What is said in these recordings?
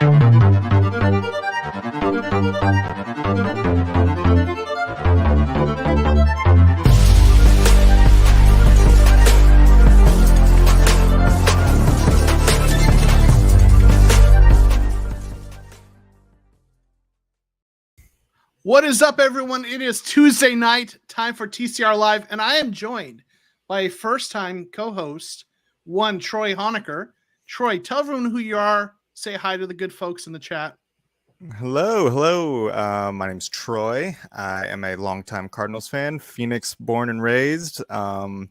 What is up, everyone? It is Tuesday night, time for TCR Live, and I am joined by a first-time co-host, Troy Honecker. Troy, tell everyone who you are. Say hi to the good folks in the chat. Hello. My name's Troy. I am a longtime Cardinals fan, Phoenix born and raised. And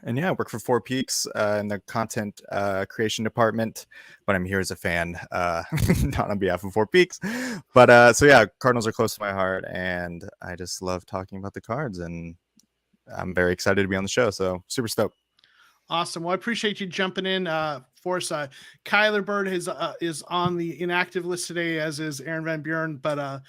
yeah, I work for Four Peaks in the content creation department, but I'm here as a fan, not on behalf of Four Peaks. But so yeah, Cardinals are close to my heart, and I just love talking about the Cards, and I'm very excited to be on the show. So super stoked. Awesome. Well, I appreciate you jumping in for us. Kyler Bird is on the inactive list today, as is Aaron Van Buren, but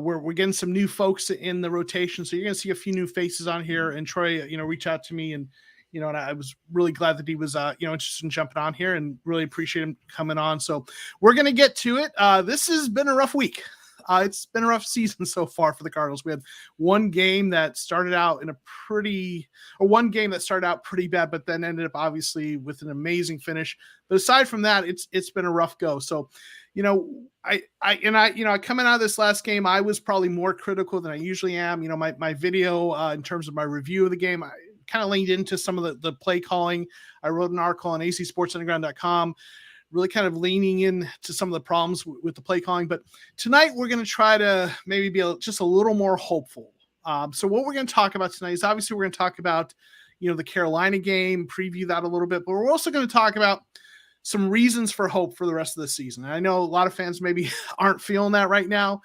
we're getting some new folks in the rotation, so you're going to see a few new faces on here. And Troy, reach out to me, and and I was really glad that he was interested in jumping on here, and really appreciate him coming on. So we're going to get to it. This has been a rough week. It's been a rough season so far for the Cardinals. We had one game that started out pretty bad, but then ended up obviously with an amazing finish. But aside from that, it's been a rough go. So, I coming out of this last game, I was probably more critical than I usually am. My video in terms of my review of the game, I kind of leaned into some of the play calling. I wrote an article on acsportsunderground.com, really kind of leaning into some of the problems with the play calling. But tonight we're going to try to maybe be just a little more hopeful. So what we're going to talk about tonight is obviously we're going to talk about, the Carolina game, preview that a little bit, but we're also going to talk about some reasons for hope for the rest of the season. And I know a lot of fans maybe aren't feeling that right now.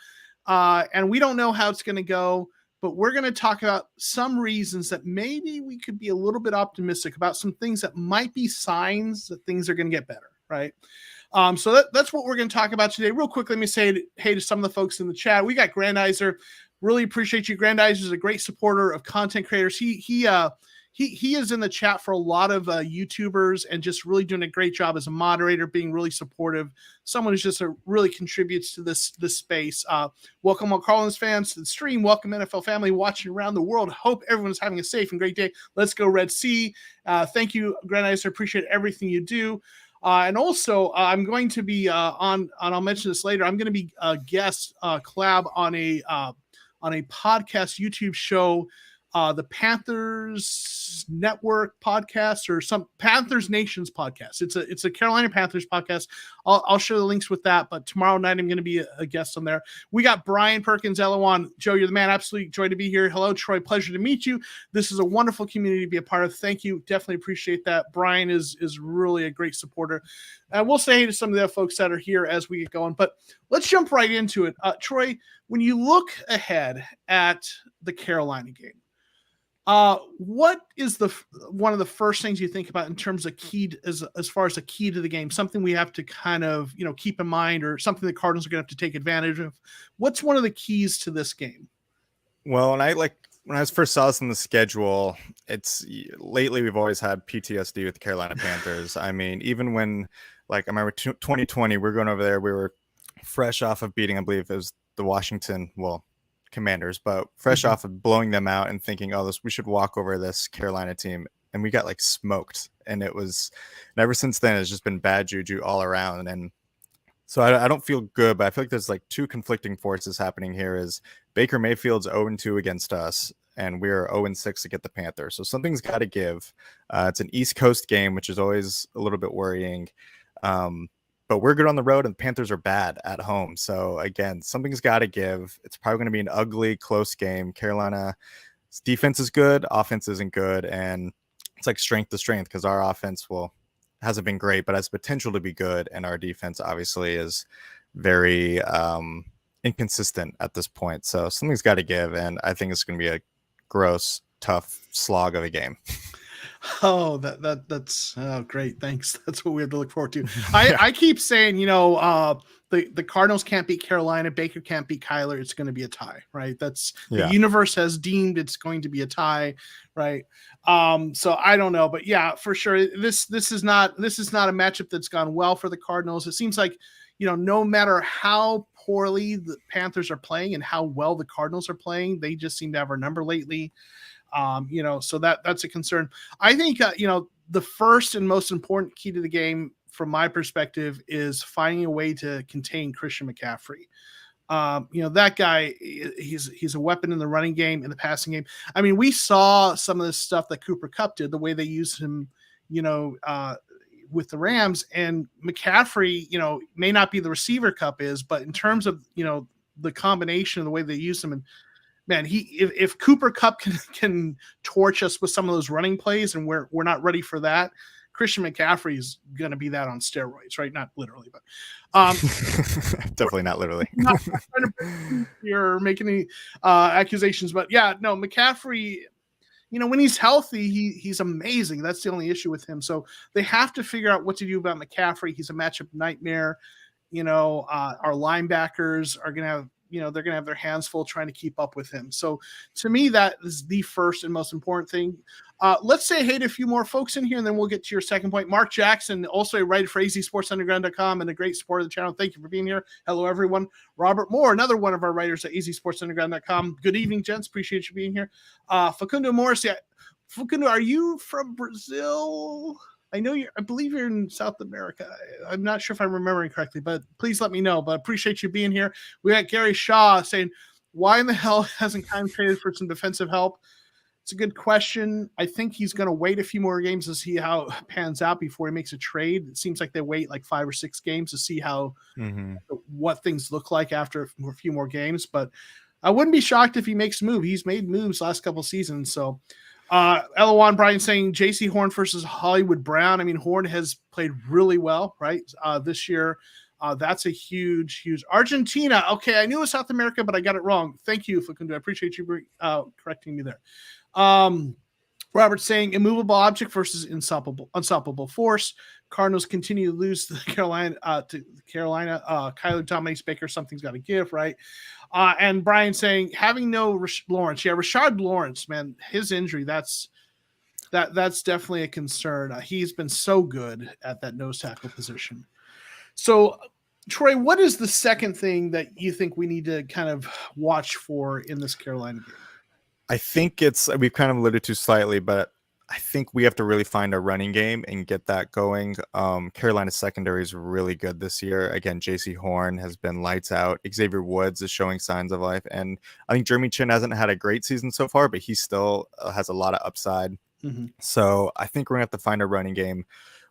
And we don't know how it's going to go, but we're going to talk about some reasons that maybe we could be a little bit optimistic about, some things that might be signs that things are going to get better. Right. So that's what we're going to talk about today. Real quick, let me say hey to some of the folks in the chat. We got Grandizer. Really appreciate you. Grandizer is a great supporter of content creators. He is in the chat for a lot of YouTubers, and just really doing a great job as a moderator, being really supportive. Someone who's just really contributes to this space. Welcome all Cardinals fans to the stream. Welcome NFL family watching around the world. Hope everyone's having a safe and great day. Let's go Red Sea. Thank you, Grandizer. Appreciate everything you do. And also, I'm going to be and I'll mention this later, I'm going to be a guest collab on a podcast YouTube show, the Panthers Network podcast, or some Panthers Nations podcast. It's a Carolina Panthers podcast. I'll show the links with that, but tomorrow night I'm going to be a guest on there. We got Brian Perkins, Elawan. Joe, you're the man. Absolutely joy to be here. Hello, Troy. Pleasure to meet you. This is a wonderful community to be a part of. Thank you. Definitely appreciate that. Brian is really a great supporter. We'll say hey to some of the other folks that are here as we get going, but let's jump right into it. Troy, when you look ahead at the Carolina game, what is one of the first things you think about in terms of as far as the key to the game, something we have to kind of, keep in mind, or something the Cardinals are going to have to take advantage of? What's one of the keys to this game? Well, when I first saw this in the schedule, lately we've always had PTSD with the Carolina Panthers. I mean, even when, I remember 2020, we were going over there, we were fresh off of beating, I believe it was the Washington, Commanders, but fresh off of blowing them out and thinking, we should walk over this Carolina team, and we got smoked. And ever since then, it's just been bad juju all around. And so I don't feel good, but I feel like there's two conflicting forces happening here. Is Baker Mayfield's 0-2 against us, and we're 0-6 against the Panthers. So something's got to give. It's an East Coast game, which is always a little bit worrying. But we're good on the road, and the Panthers are bad at home. So, again, something's got to give. It's probably going to be an ugly, close game. Carolina's defense is good. Offense isn't good. And it's strength to strength, because our offense, hasn't been great, but has potential to be good. And our defense, obviously, is very inconsistent at this point. So, something's got to give. And I think it's going to be a gross, tough slog of a game. Oh, that's great. Thanks. That's what we have to look forward to. I keep saying, the Cardinals can't beat Carolina. Baker can't beat Kyler. It's going to be a tie, right? The universe has deemed it's going to be a tie, right? So I don't know, but yeah, for sure. This is not a matchup that's gone well for the Cardinals. It seems like, no matter how poorly the Panthers are playing and how well the Cardinals are playing, they just seem to have our number lately. So that's a concern. I think, the first and most important key to the game from my perspective is finding a way to contain Christian McCaffrey. That guy, he's a weapon in the running game, in the passing game. I mean, we saw some of this stuff that Cooper Kupp did, the way they used him, with the Rams, and McCaffrey, may not be the receiver Kupp is, but in terms of, the combination of the way they use him, and man, if Cooper Kupp can torch us with some of those running plays, and we're not ready for that, Christian McCaffrey is going to be that on steroids, right? Not literally, but definitely not literally. Not trying to you're making any accusations, but yeah, no, McCaffrey, when he's healthy, he's amazing. That's the only issue with him. So they have to figure out what to do about McCaffrey. He's a matchup nightmare. Our linebackers are going to have, they're going to have their hands full trying to keep up with him. So to me, that is the first and most important thing. Let's say hey to a few more folks in here, and then we'll get to your second point. Mark Jackson, also a writer for azsportsunderground.com and a great supporter of the channel. Thank you for being here. Hello, everyone. Robert Moore, another one of our writers at azsportsunderground.com. Good evening, gents. Appreciate you being here. Facundo Morris. Yeah. Facundo, are you from Brazil? I believe you're in South America. I'm not sure if I'm remembering correctly, but please let me know. But I appreciate you being here. We got Gary Shaw saying, why in the hell hasn't Kyle traded for some defensive help? It's a good question. I think he's going to wait a few more games to see how it pans out before he makes a trade. It seems like they wait like 5 or 6 games to see how what things look like after a few more games. But I wouldn't be shocked if he makes a move. He's made moves last couple of seasons. So Elawan Bryan saying JC Horn versus Hollywood Brown. I mean, Horn has played really well, right? This year. That's a huge Argentina. Okay, I knew it was South America, but I got it wrong. Thank you, Facundo. I appreciate you correcting me there. Robert saying immovable object versus unstoppable force. Cardinals continue to lose to Carolina. Kyler dominates Baker. Something's got to give, right? And Brian saying having no Lawrence. Yeah, Rashard Lawrence, man, his injury. That's definitely a concern. He's been so good at that nose tackle position. So, Troy, what is the second thing that you think we need to kind of watch for in this Carolina game? I think we've kind of alluded to slightly, but I think we have to really find a running game and get that going. Carolina's secondary is really good this year. Again, JC Horn has been lights out. Xavier Woods is showing signs of life. And I think Jeremy Chin hasn't had a great season so far, but he still has a lot of upside. Mm-hmm. So I think we're going to have to find a running game.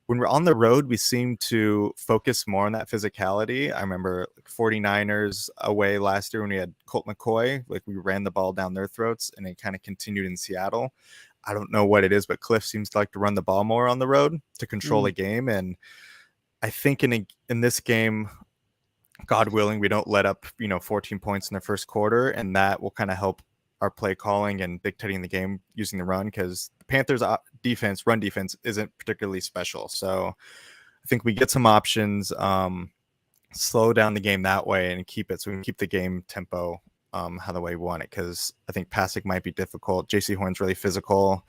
When we're on the road, we seem to focus more on that physicality. I remember 49ers away last year when we had Colt McCoy, like we ran the ball down their throats, and it kind of continued in Seattle. I don't know what it is, but Cliff seems to like to run the ball more on the road to control a game. And I think in this game, God willing, we don't let up, 14 points in the first quarter, and that will kind of help our play calling and dictating the game using the run, because the Panthers run defense isn't particularly special. So I think we get some options, slow down the game that way and keep it so we can keep the game tempo how the way we want it, because I think passing might be difficult. JC Horn's really physical.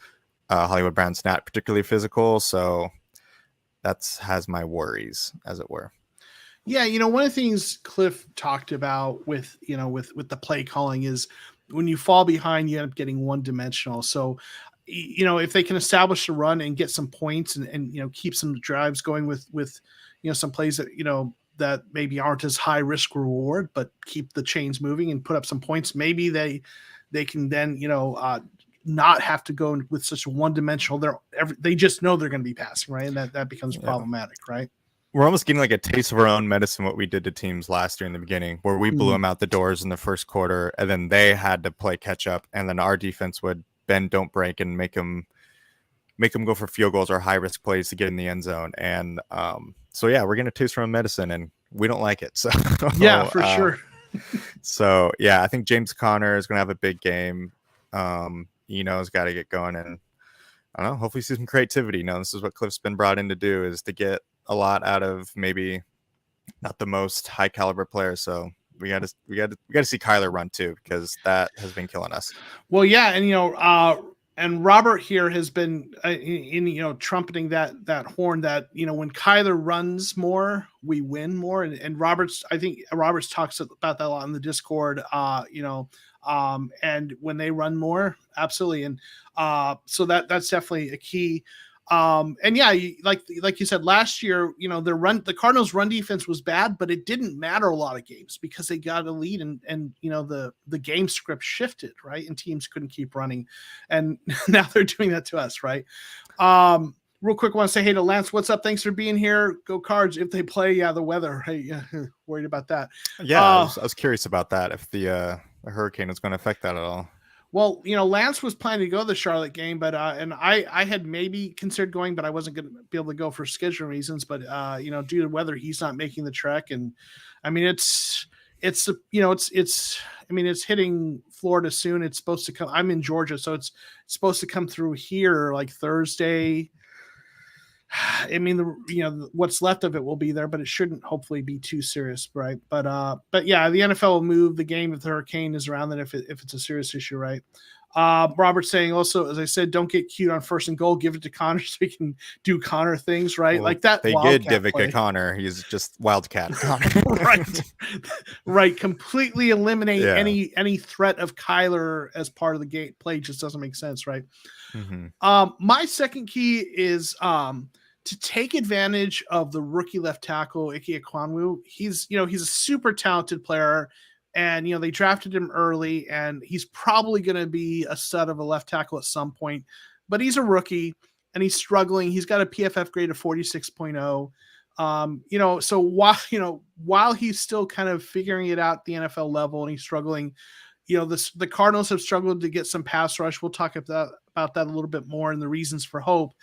Hollywood Brown's not particularly physical, so that's has my worries, as it were. Yeah, one of the things Cliff talked about with the play calling is when you fall behind, you end up getting one-dimensional. So, if they can establish a run and get some points and keep some drives going with some plays that that maybe aren't as high risk reward, but keep the chains moving and put up some points, maybe they can then not have to go with such a one-dimensional. They just know they're going to be passing, right, and that becomes problematic, right? We're almost getting like a taste of our own medicine, what we did to teams last year in the beginning, where we blew them out the doors in the first quarter, and then they had to play catch up, and then our defense would bend, don't break, and make them go for field goals or high risk plays to get in the end zone. And so yeah, we're getting a taste of our own medicine, and we don't like it. So yeah, for sure. So yeah, I think James Conner is going to have a big game. Eno's got to get going, and I don't know, hopefully see some creativity. This is what Cliff's been brought in to do, is to get a lot out of maybe not the most high caliber players. So we got to see Kyler run too, because that has been killing us. Well, yeah. And, and Robert here has been trumpeting that horn that when Kyler runs more, we win more, and I think Roberts talks about that a lot in the Discord. And when they run more, absolutely, and so that's definitely a key. And yeah, like you said last year, the Cardinals' run defense was bad, but it didn't matter a lot of games because they got a lead and the game script shifted, right, and teams couldn't keep running, and now they're doing that to us, right? Real quick, I want to say hey to Lance. What's up? Thanks for being here. Go Cards if they play. Yeah, the weather. Hey, yeah, worried about that. Yeah, I was curious about that. If the hurricane was going to affect that at all. Well, Lance was planning to go to the Charlotte game, but and I had maybe considered going, but I wasn't going to be able to go for scheduling reasons. But due to weather, he's not making the trek, and I mean it's hitting Florida soon. It's supposed to come. I'm in Georgia, so it's supposed to come through here like Thursday. I mean, what's left of it will be there, but it shouldn't hopefully be too serious, right? But yeah, the NFL will move the game if the hurricane is around, then if it's a serious issue, right? Robert's saying also, as I said, don't get cute on 1st and goal. Give it to Connor so he can do Connor things, right? Well, like that. They did give it to Connor. He's just wildcat Connor. right. Completely eliminate any threat of Kyler as part of the game play. Just doesn't make sense, right? Mm-hmm. My second key is to take advantage of the rookie left tackle Ike Ekwonu. He's a super talented player, and they drafted him early, and he's probably going to be a stud of a left tackle at some point. But he's a rookie, and he's struggling. He's got a PFF grade of 46.0. So while he's still kind of figuring it out at the NFL level, and he's struggling, the Cardinals have struggled to get some pass rush. We'll talk about that a little bit more and the reasons for hope.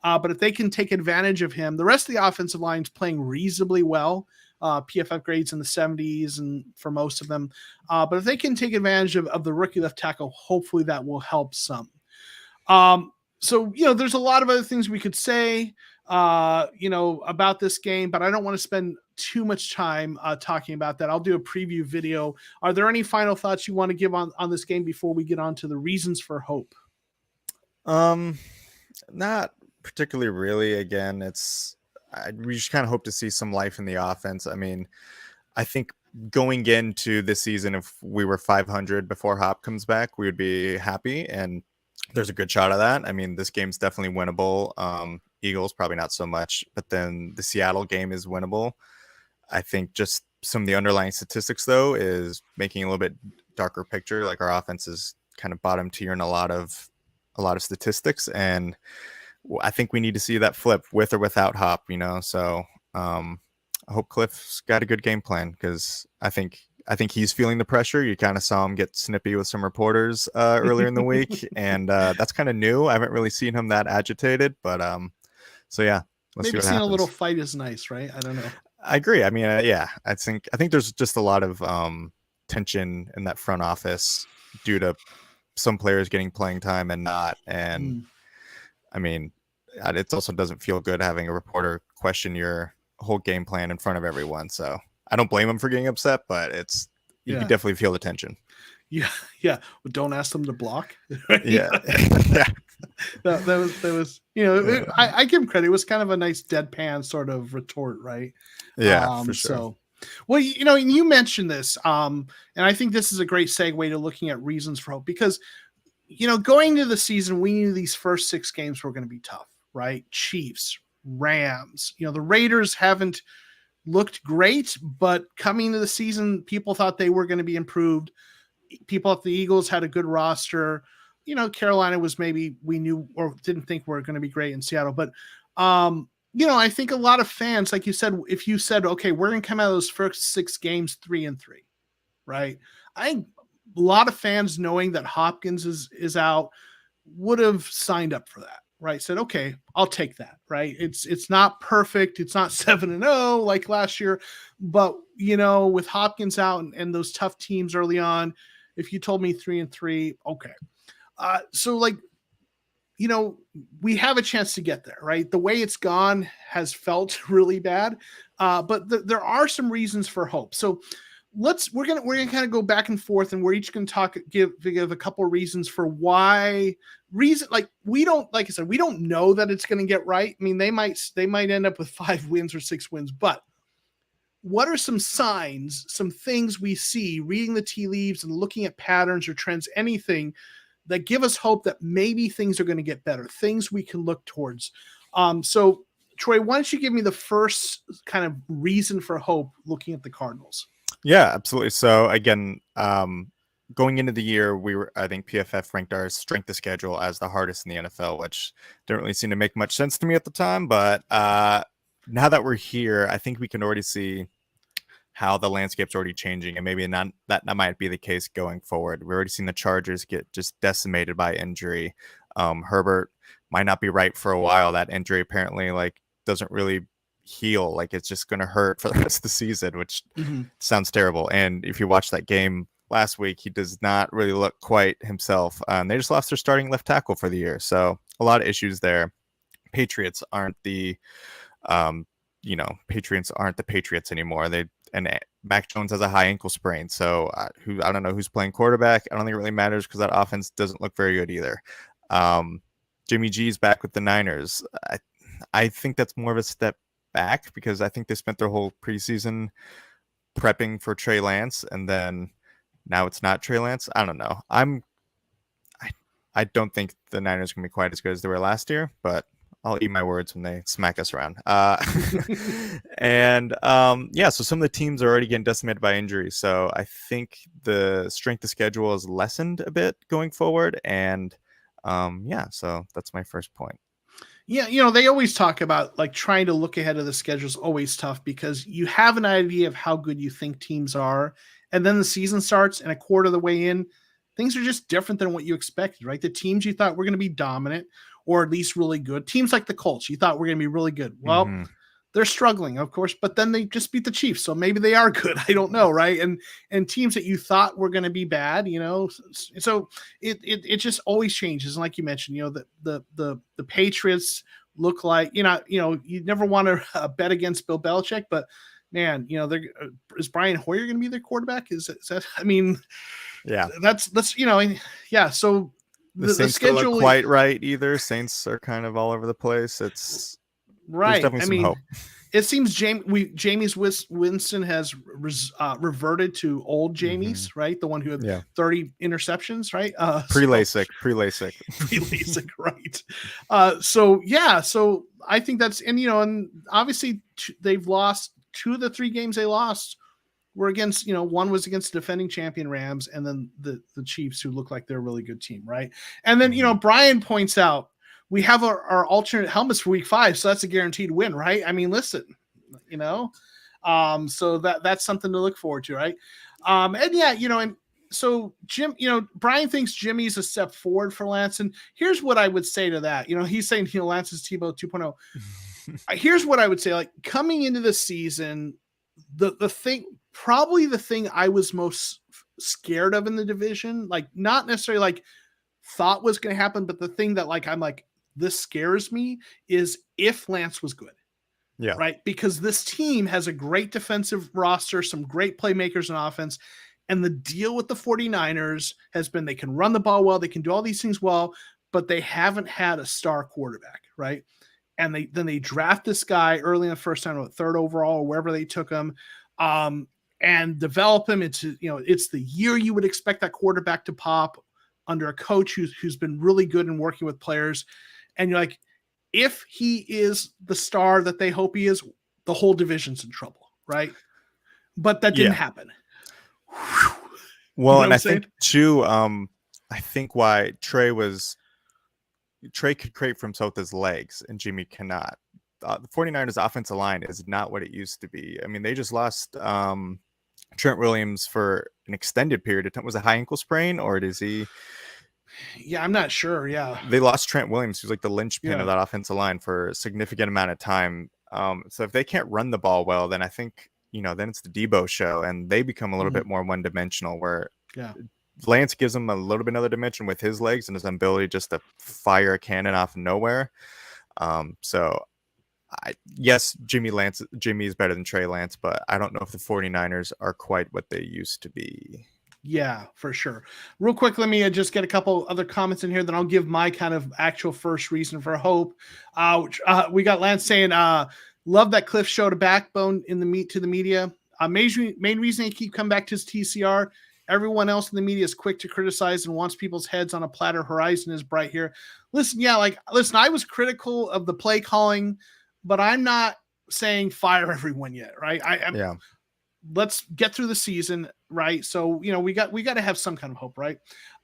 But if they can take advantage of him, the rest of the offensive line is playing reasonably well. PFF grades in the 70s and for most of them. But if they can take advantage of the rookie left tackle, hopefully that will help some. So there's a lot of other things we could say, about this game, but I don't want to spend too much time talking about that. I'll do a preview video. Are there any final thoughts you want to give on this game before we get on to the reasons for hope? Not particularly, really. Again, we just kind of hope to see some life in the offense. I mean, I think going into this season, if we were 500 before Hop comes back, we would be happy, and there's a good shot of that. I mean, this game's definitely winnable. Eagles probably not so much, but then the Seattle game is winnable. I think just some of the underlying statistics, though, is making a little bit darker picture. Like, our offense is kind of bottom tier in a lot of statistics, and I think we need to see that flip with or without Hop. So I hope Cliff's got a good game plan, because I think he's feeling the pressure. You kind of saw him get snippy with some reporters earlier in the week, and that's kind of new. I haven't really seen him that agitated, but so yeah, maybe seeing a little fight is nice, right? I don't know. I agree. I mean, I think there's just a lot of tension in that front office due to some players getting playing time and not, and I mean, it also doesn't feel good having a reporter question your whole game plan in front of everyone. So I don't blame him for getting upset, but you can definitely feel the tension. Yeah. Well, don't ask them to block. Yeah. That was I give him credit. It was kind of a nice deadpan sort of retort, right? Yeah, for sure. So, well, you mentioned this, and I think this is a great segue to looking at reasons for hope, because going into the season, we knew these first 6 games were going to be tough, right? Chiefs, Rams, the Raiders haven't looked great, but coming into the season, people thought they were going to be improved. People at the Eagles had a good roster. Carolina was maybe we knew or didn't think were going to be great in Seattle. But, I think a lot of fans, like you said, if you said, okay, we're going to come out of those first 6 games 3-3, right? I think a lot of fans, knowing that Hopkins is out, would have signed up for that, right? Said, okay, I'll take that, right? It's not perfect. It's not 7-0 like last year, but with Hopkins out and those tough teams early on, if you told me 3-3, okay. So we have a chance to get there, right? The way it's gone has felt really bad, but there are some reasons for hope. So we're gonna kind of go back and forth, and we're each gonna give a couple of reasons for why like we don't, like I said, we don't know that it's gonna get right. I mean, they might end up with 5 wins or 6 wins, but what are some signs, some things we see reading the tea leaves and looking at patterns or trends, anything that give us hope that maybe things are going to get better, things we can look towards? So Troy, why don't you give me the first kind of reason for hope looking at the Cardinals? Yeah, absolutely. So again, going into the year, I think PFF ranked our strength of schedule as the hardest in the NFL, which didn't really seem to make much sense to me at the time. But now that we're here, I think we can already see how the landscape's already changing, and maybe not that might be the case going forward. We've already seen the Chargers get just decimated by injury. Herbert might not be right for a while. That injury apparently doesn't really heal. It's just going to hurt for the rest of the season, which sounds terrible. And if you watch that game last week, he does not really look quite himself. They just lost their starting left tackle for the year, so a lot of issues there. Patriots aren't the Patriots anymore. And Mac Jones has a high ankle sprain, so I don't know who's playing quarterback. I don't think it really matters because that offense doesn't look very good either. Jimmy G's back with the Niners. I think that's more of a step back because I think they spent their whole preseason prepping for Trey Lance, and then now it's not Trey Lance. I don't know. I don't think the Niners can be quite as good as they were last year, but I'll eat my words when they smack us around. And so some of the teams are already getting decimated by injury. So I think the strength of schedule is lessened a bit going forward. And so that's my first point. Yeah, they always talk about trying to look ahead of the schedule is always tough because you have an idea of how good you think teams are. And then the season starts, and a quarter of the way in, things are just different than what you expected, right? The teams you thought were going to be dominant or at least really good, teams like the Colts, you thought were going to be really good. Well, they're struggling, of course, but then they just beat the Chiefs, so maybe they are good. I don't know, right? And teams that you thought were going to be bad, so it just always changes. And like you mentioned, the Patriots look like you never want to bet against Bill Belichick, but man, is Brian Hoyer going to be their quarterback? Is that? I mean, yeah, that's yeah. So the Saints don't look quite right either. Saints are kind of all over the place. It's right. There's definitely some hope. It seems Jameis Winston has reverted to old Jameis, right? The one who had 30 interceptions, right? Pre-LASIK, right? So I think that's and obviously they've lost 2 of the 3 games they lost were against, one was against defending champion Rams, and then the Chiefs, who look like they're a really good team, right? And then Brian points out we have our alternate helmets for week 5, so that's a guaranteed win, right? I mean, listen, so that's something to look forward to, right? And so Jim, Brian thinks Jimmy's a step forward for Lance, and here's what I would say to that. He's saying Lance is Tebow 2.0. Here's what I would say: coming into the season, the thing I was most scared of in the division, not necessarily thought was going to happen, but the thing that I'm this scares me is if Lance was good. Yeah. Right. Because this team has a great defensive roster, some great playmakers in offense. And the deal with the 49ers has been they can run the ball well, they can do all these things well, but they haven't had a star quarterback. Right. And they draft this guy early in the first time, 3rd overall, or wherever they took him, and develop him into, it's the year you would expect that quarterback to pop under a coach who's been really good in working with players. And you're like, if he is the star that they hope he is, the whole division's in trouble, right? But that didn't happen. Well, and I think too, I think why Trey could create for himself with his legs and Jimmy cannot. The 49ers offensive line is not what it used to be. I mean, they just lost Trent Williams for an extended period of time. Was it a high ankle sprain, or is he? Yeah, I'm not sure. Yeah, they lost Trent Williams, who's the linchpin of that offensive line for a significant amount of time. So if they can't run the ball well, then I think then it's the Debo show, and they become a little bit more one-dimensional. Where Lance gives them a little bit another dimension with his legs and his ability just to fire a cannon off of nowhere. So yes, Jimmy is better than Trey Lance, but I don't know if the 49ers are quite what they used to be. Yeah, for sure. Real quick, let me just get a couple other comments in here. Then I'll give my kind of actual first reason for hope. We got Lance saying, love that Cliff showed a backbone in to the media. Main reason he keep coming back to his TCR. Everyone else in the media is quick to criticize and wants people's heads on a platter. Horizon is bright here. Listen, I was critical of the play calling, but I'm not saying fire everyone yet, right? Yeah. Let's get through the season, right? So, we got to have some kind of hope, right?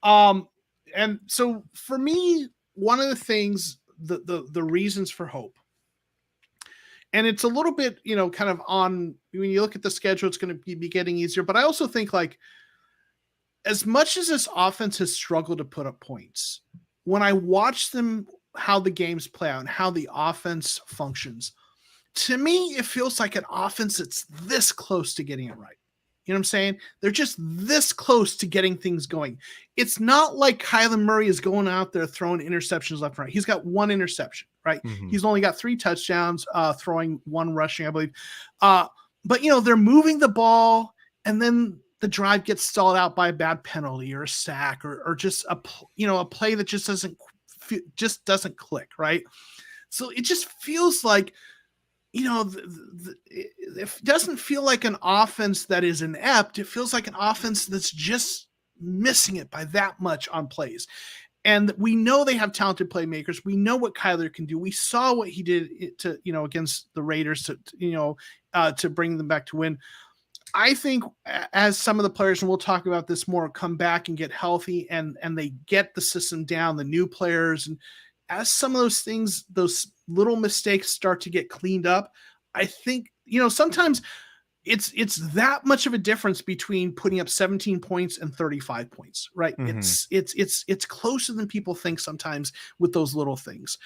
And so for me, one of the things, the reasons for hope, and it's a little bit, kind of on, when you look at the schedule, it's going to be getting easier. But I also think, like, as much as this offense has struggled to put up points, when I watch them, how the games play out and how the offense functions, to me, it feels like an offense that's this close to getting it right. You know what I'm saying? They're just this close to getting things going. It's not like Kyler Murray is going out there throwing interceptions left and right. He's got one interception, right? Mm-hmm. He's only got 3 touchdowns, throwing 1 rushing, I believe. But, they're moving the ball, and then the drive gets stalled out by a bad penalty or a sack or just a play that just doesn't click, right? So it just feels like, it doesn't feel like an offense that is inept. It feels like an offense that's just missing it by that much on plays. And we know they have talented playmakers. We know what Kyler can do. We saw what he did to, against the Raiders to bring them back to win. I think as some of the players, and we'll talk about this more, come back and get healthy and they get the system down, the new players, and as some of those things, those little mistakes start to get cleaned up, I think, sometimes it's that much of a difference between putting up 17 points and 35 points, right? Mm-hmm. It's closer than people think sometimes with those little things.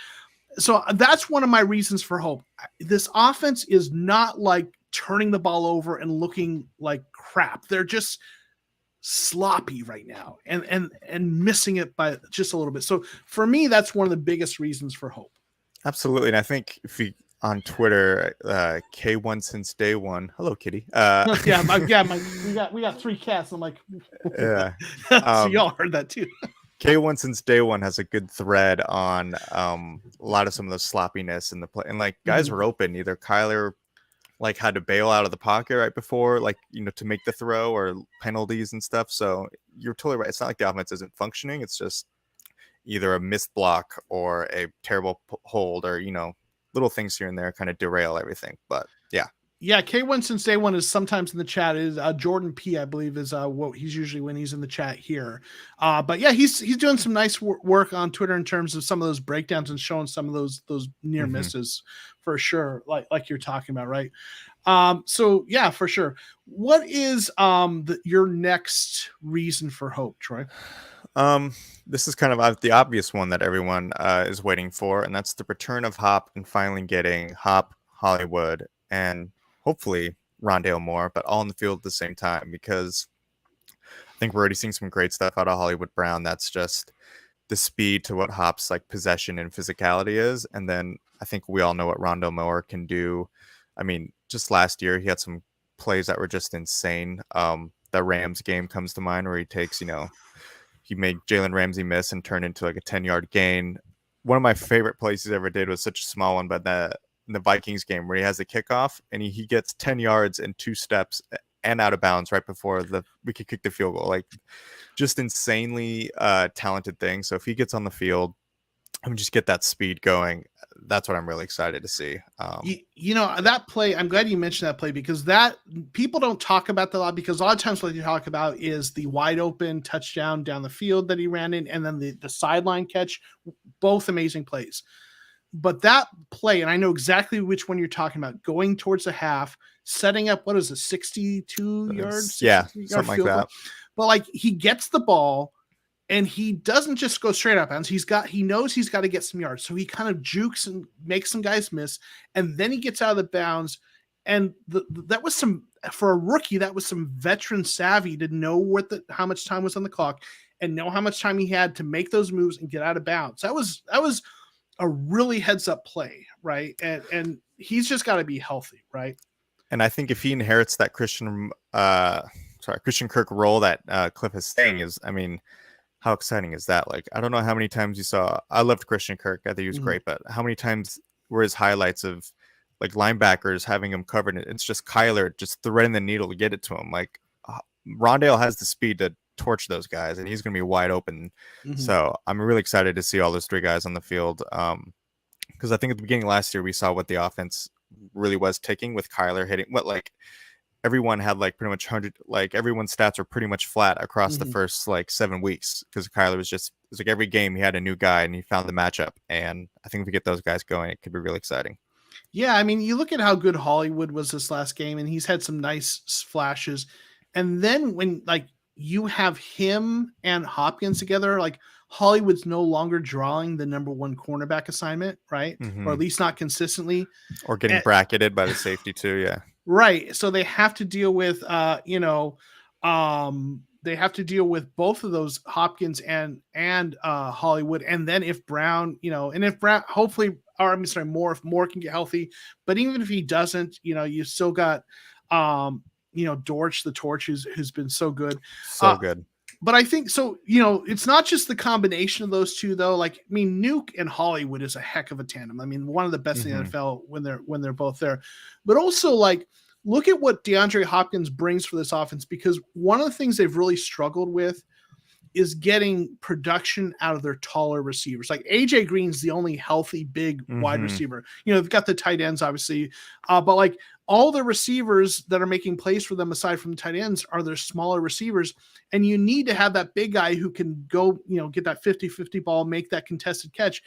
So that's one of my reasons for hope. This offense is not like turning the ball over and looking like crap. They're just sloppy right now and missing it by just a little bit. So for me, that's one of the biggest reasons for hope. Absolutely. And I think if you on Twitter, K1 since day one. Hello, kitty. we got 3 cats. I'm like, yeah. So y'all heard that too. K1 since day one has a good thread on a lot of some of the sloppiness in the play, and like guys were open. Either Kyler had to bail out of the pocket right before, to make the throw, or penalties and stuff. So you're totally right. It's not like the offense isn't functioning. It's just either a missed block or a terrible hold, or little things here and there kind of derail everything. But yeah. K1 since day one is sometimes in the chat. Is Jordan P, I believe, is what he's usually when he's in the chat here. But yeah, he's doing some nice work on Twitter in terms of some of those breakdowns and showing some of those near misses for sure, like you're talking about, right? So yeah, for sure. What is your next reason for hope, Troy? This is kind of the obvious one that everyone is waiting for, and that's the return of Hop and finally getting Hop, Hollywood, and hopefully Rondale Moore, but all in the field at the same time, because I think we're already seeing some great stuff out of Hollywood Brown. That's just the speed to what Hop's possession and physicality is. And then I think we all know what Rondale Moore can do. I mean, just last year, he had some plays that were just insane. The Rams game comes to mind where he takes, he made Jalen Ramsey miss and turned into a 10-yard gain. One of my favorite plays he's ever did was such a small one, but in the Vikings game where he has the kickoff and he gets 10 yards and 2 steps and out of bounds right before we could kick the field goal. Just insanely talented thing. So if he gets on the field and just get that speed going, that's what I'm really excited to see. That play, I'm glad you mentioned that play, because that people don't talk about that a lot, because a lot of times what you talk about is the wide open touchdown down the field that he ran in, and then the sideline catch, both amazing plays. But that play, and I know exactly which one you're talking about, going towards the half, setting up, what is it, 62 yards? Yeah, something like that. But he gets the ball and he doesn't just go straight up bounds. He knows he's got to get some yards. So he kind of jukes and makes some guys miss. And then he gets out of the bounds. And that was for a rookie, that was some veteran savvy to know how much time was on the clock and know how much time he had to make those moves and get out of bounds. That was a really heads up play, right? And he's just got to be healthy, right? And I think if he inherits that Christian Kirk role that Cliff is saying is, I mean, how exciting is that? Like, I don't know how many times you saw. I loved Christian Kirk. I think he was great, but how many times were his highlights of like linebackers having him covered? It's just Kyler just threading the needle to get it to him. Like Rondale has the speed to torch those guys, and he's going to be wide open. So I'm really excited to see all those three guys on the field. Because I think at the beginning of last year we saw what the offense really was taking with Kyler hitting what like everyone had like pretty much 100, like everyone's stats were pretty much flat across the first like 7 weeks because Kyler was just, it was like every game he had a new guy and he found the matchup. And I think if we get those guys going, it could be really exciting. Yeah, I mean, you look at how good Hollywood was this last game, and he's had some nice flashes. And then when like you have him and Hopkins together, like Hollywood's no longer drawing the number one cornerback assignment, right? Or at least not consistently. Or getting bracketed by the safety too, yeah. Right. So they have to deal with they have to deal with both of those, Hopkins and Hollywood. And then if Brown, and if Brown hopefully, or I'm sorry, if Moore can get healthy, but even if he doesn't, you still got Dortch the Torch who's been so good. So good. But I think so, it's not just the combination of those two though. Like, I mean, Nuke and Hollywood is a heck of a tandem. I mean, one of the best in the NFL when they're both there. But also like look at what DeAndre Hopkins brings for this offense, because one of the things they've really struggled with is getting production out of their taller receivers. Like AJ Green's the only healthy big wide receiver. They've got the tight ends obviously, but like all the receivers that are making plays for them aside from the tight ends are their smaller receivers. And you need to have that big guy who can go, get that 50-50 ball, make that contested catch.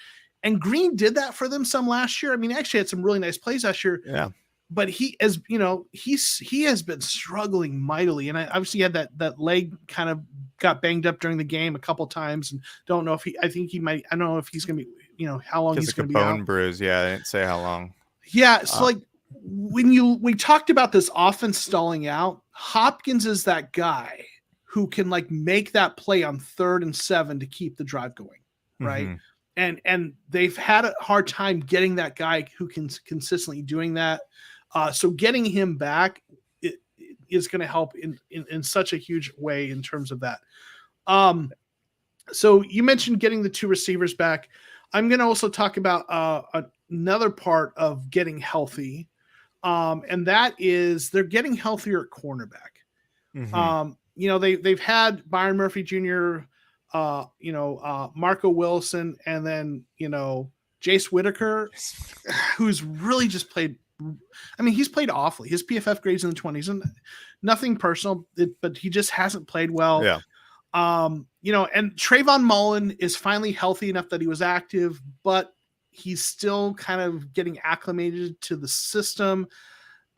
And Green did that for them some last year. I mean, actually had some really nice plays last year. Yeah. But he has been struggling mightily. And I obviously had that leg kind of got banged up during the game a couple times, and don't know if I don't know if he's going to be, how long he's going to be out. Bone bruise. Yeah. I didn't say how long. Yeah. So like when we talked about this offense stalling out, Hopkins is that guy who can like make that play on 3rd and 7 to keep the drive going. Right. And they've had a hard time getting that guy who can consistently doing that. So getting him back is going to help in such a huge way in terms of that. So you mentioned getting the 2 receivers back. I'm going to also talk about another part of getting healthy, and that is they're getting healthier at cornerback. They've had Byron Murphy Jr., Marco Wilson, and then Jace Whitaker, who's really just played. I mean, he's played awfully. His PFF grades in the 20s, and nothing personal, but he just hasn't played well. Yeah. And Trayvon Mullen is finally healthy enough that he was active, but he's still kind of getting acclimated to the system.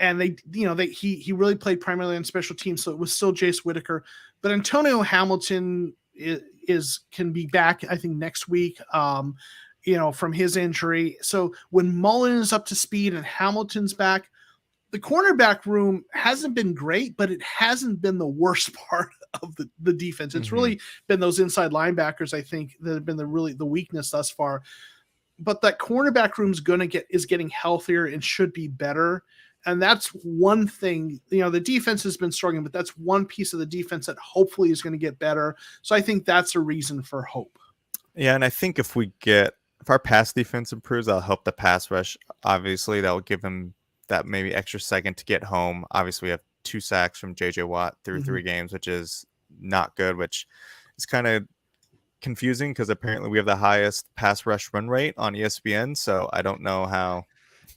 And he really played primarily on special teams, so it was still Jace Whitaker. But Antonio Hamilton can be back, I think, next week. From his injury. So when Mullen is up to speed and Hamilton's back, the cornerback room hasn't been great, but it hasn't been the worst part of the defense. It's really been those inside linebackers, I think, that have been the weakness thus far. But that cornerback room is getting healthier and should be better. And that's one thing, the defense has been struggling, but that's one piece of the defense that hopefully is going to get better. So I think that's a reason for hope. Yeah. And I think if our pass defense improves, that'll help the pass rush. Obviously, that will give him that maybe extra second to get home. Obviously, we have 2 sacks from JJ Watt through 3 games, which is not good, which is kind of confusing because apparently we have the highest pass rush run rate on ESPN. So I don't know how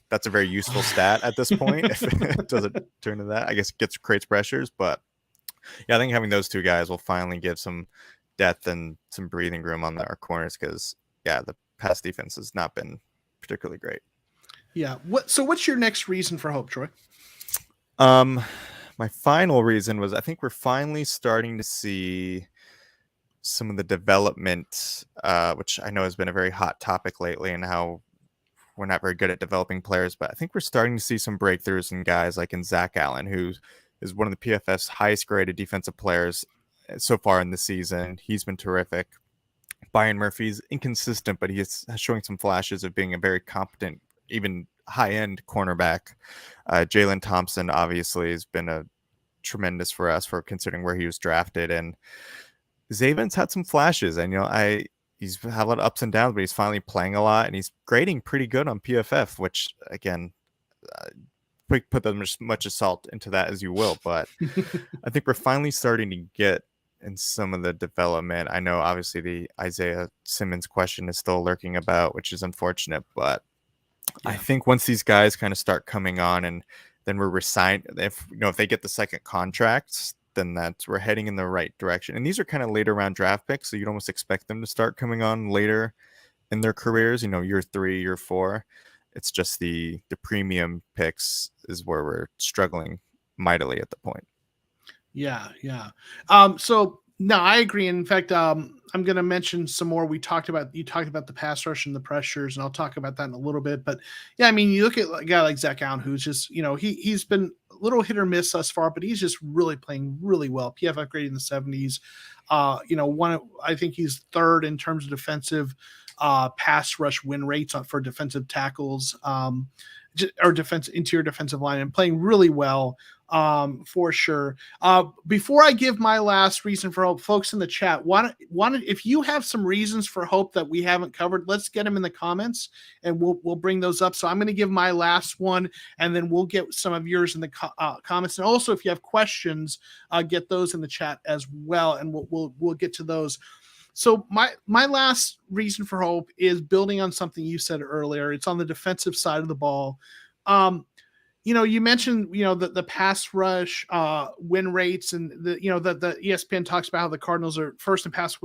that's a very useful stat at this point. If it doesn't turn to that, I guess it creates pressures. But yeah, I think having those 2 guys will finally give some depth and some breathing room on our corners because, yeah, the pass defense has not been particularly great. Yeah. What's your next reason for hope, Troy? My final reason was I think we're finally starting to see some of the development, which I know has been a very hot topic lately, and how we're not very good at developing players, but I think we're starting to see some breakthroughs in guys like in Zach Allen, who is one of the PFF's highest graded defensive players so far in the season. He's been terrific. Byron Murphy's inconsistent, but he is showing some flashes of being a very competent, even high-end cornerback. Jalen Thompson obviously has been a tremendous for us for considering where he was drafted, and Zaven's had some flashes, and he's had a lot of ups and downs, but he's finally playing a lot, and he's grading pretty good on PFF, which again, put as much assault into that as you will, but I think we're finally starting to get in some of the development. I know obviously the Isaiah Simmons question is still lurking about, which is unfortunate, but I think once these guys kind of start coming on, and then we're resigned, if they get the second contracts, then we're heading in the right direction. And these are kind of later round draft picks, so you'd almost expect them to start coming on later in their careers, year 3, year 4. It's just the premium picks is where we're struggling mightily at the point. Yeah. So no, I agree. In fact, I'm going to mention some more. You talked about the pass rush and the pressures, and I'll talk about that in a little bit. But yeah, I mean, you look at a guy like Zach Allen, who's just, he's been a little hit or miss thus far, but he's just really playing really well. PFF grading in the 70s. I think he's third in terms of defensive pass rush win rates for defensive tackles, or interior defensive line, and playing really well. For sure. Before I give my last reason for hope, folks in the chat, if you have some reasons for hope that we haven't covered, let's get them in the comments, and we'll bring those up. So I'm going to give my last one, and then we'll get some of yours in the comments. And also, if you have questions, get those in the chat as well, and we'll get to those. So my last reason for hope is building on something you said earlier. It's on the defensive side of the ball. You mentioned, the pass rush win rates, and the ESPN talks about how the Cardinals are first in pass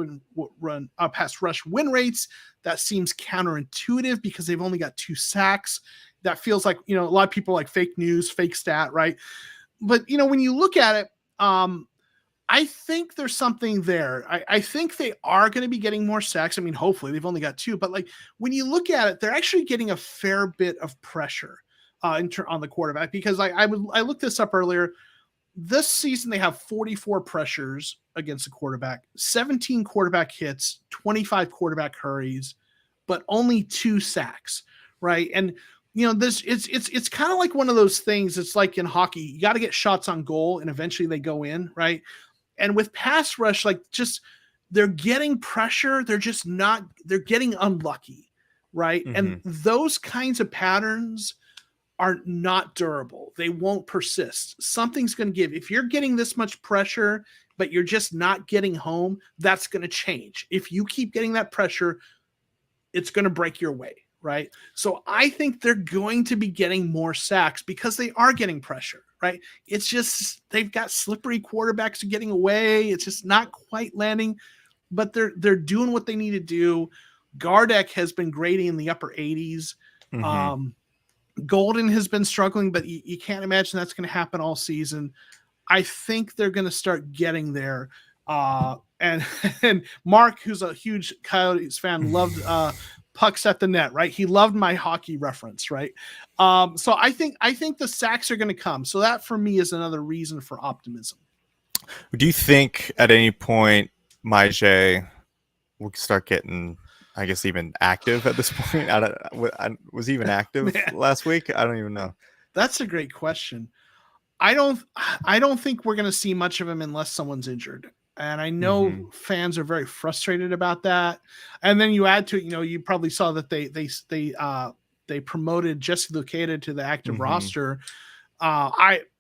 rush win rates. That seems counterintuitive because they've only got 2 sacks. That feels like, a lot of people like fake news, fake stat, right? But, when you look at it, I think there's something there. I think they are going to be getting more sacks. I mean, hopefully they've only got 2, but like when you look at it, they're actually getting a fair bit of pressure on the quarterback, because I looked this up earlier. This season they have 44 pressures against the quarterback, 17 quarterback hits, 25 quarterback hurries, but only 2 sacks, right? And it's kind of like one of those things. It's like in hockey, you got to get shots on goal, and eventually they go in, right? And with pass rush, they're getting pressure, they're getting unlucky, right? Mm-hmm. And those kinds of patterns are not durable. They won't persist. Something's going to give. If you're getting this much pressure, but you're just not getting home, that's going to change. If you keep getting that pressure, it's going to break your way, right? So I think they're going to be getting more sacks because they are getting pressure, right? It's just they've got slippery quarterbacks getting away. It's just not quite landing, but they're doing what they need to do. Gardeck has been grading in the upper 80s. Mm-hmm. Golden has been struggling, but you can't imagine that's going to happen all season. I think they're going to start getting there. And Mark, who's a huge Coyotes fan, loved pucks at the net, right? He loved my hockey reference, right? So I think the sacks are going to come. So that for me is another reason for optimism. Do you think at any point Maije will start getting, I guess, even active at this point? Was he even active last week? I don't even know. That's a great question. I don't think we're going to see much of him unless someone's injured. And I know fans are very frustrated about that. And then you add to it, you probably saw that they promoted Jesse Luketa to the active roster.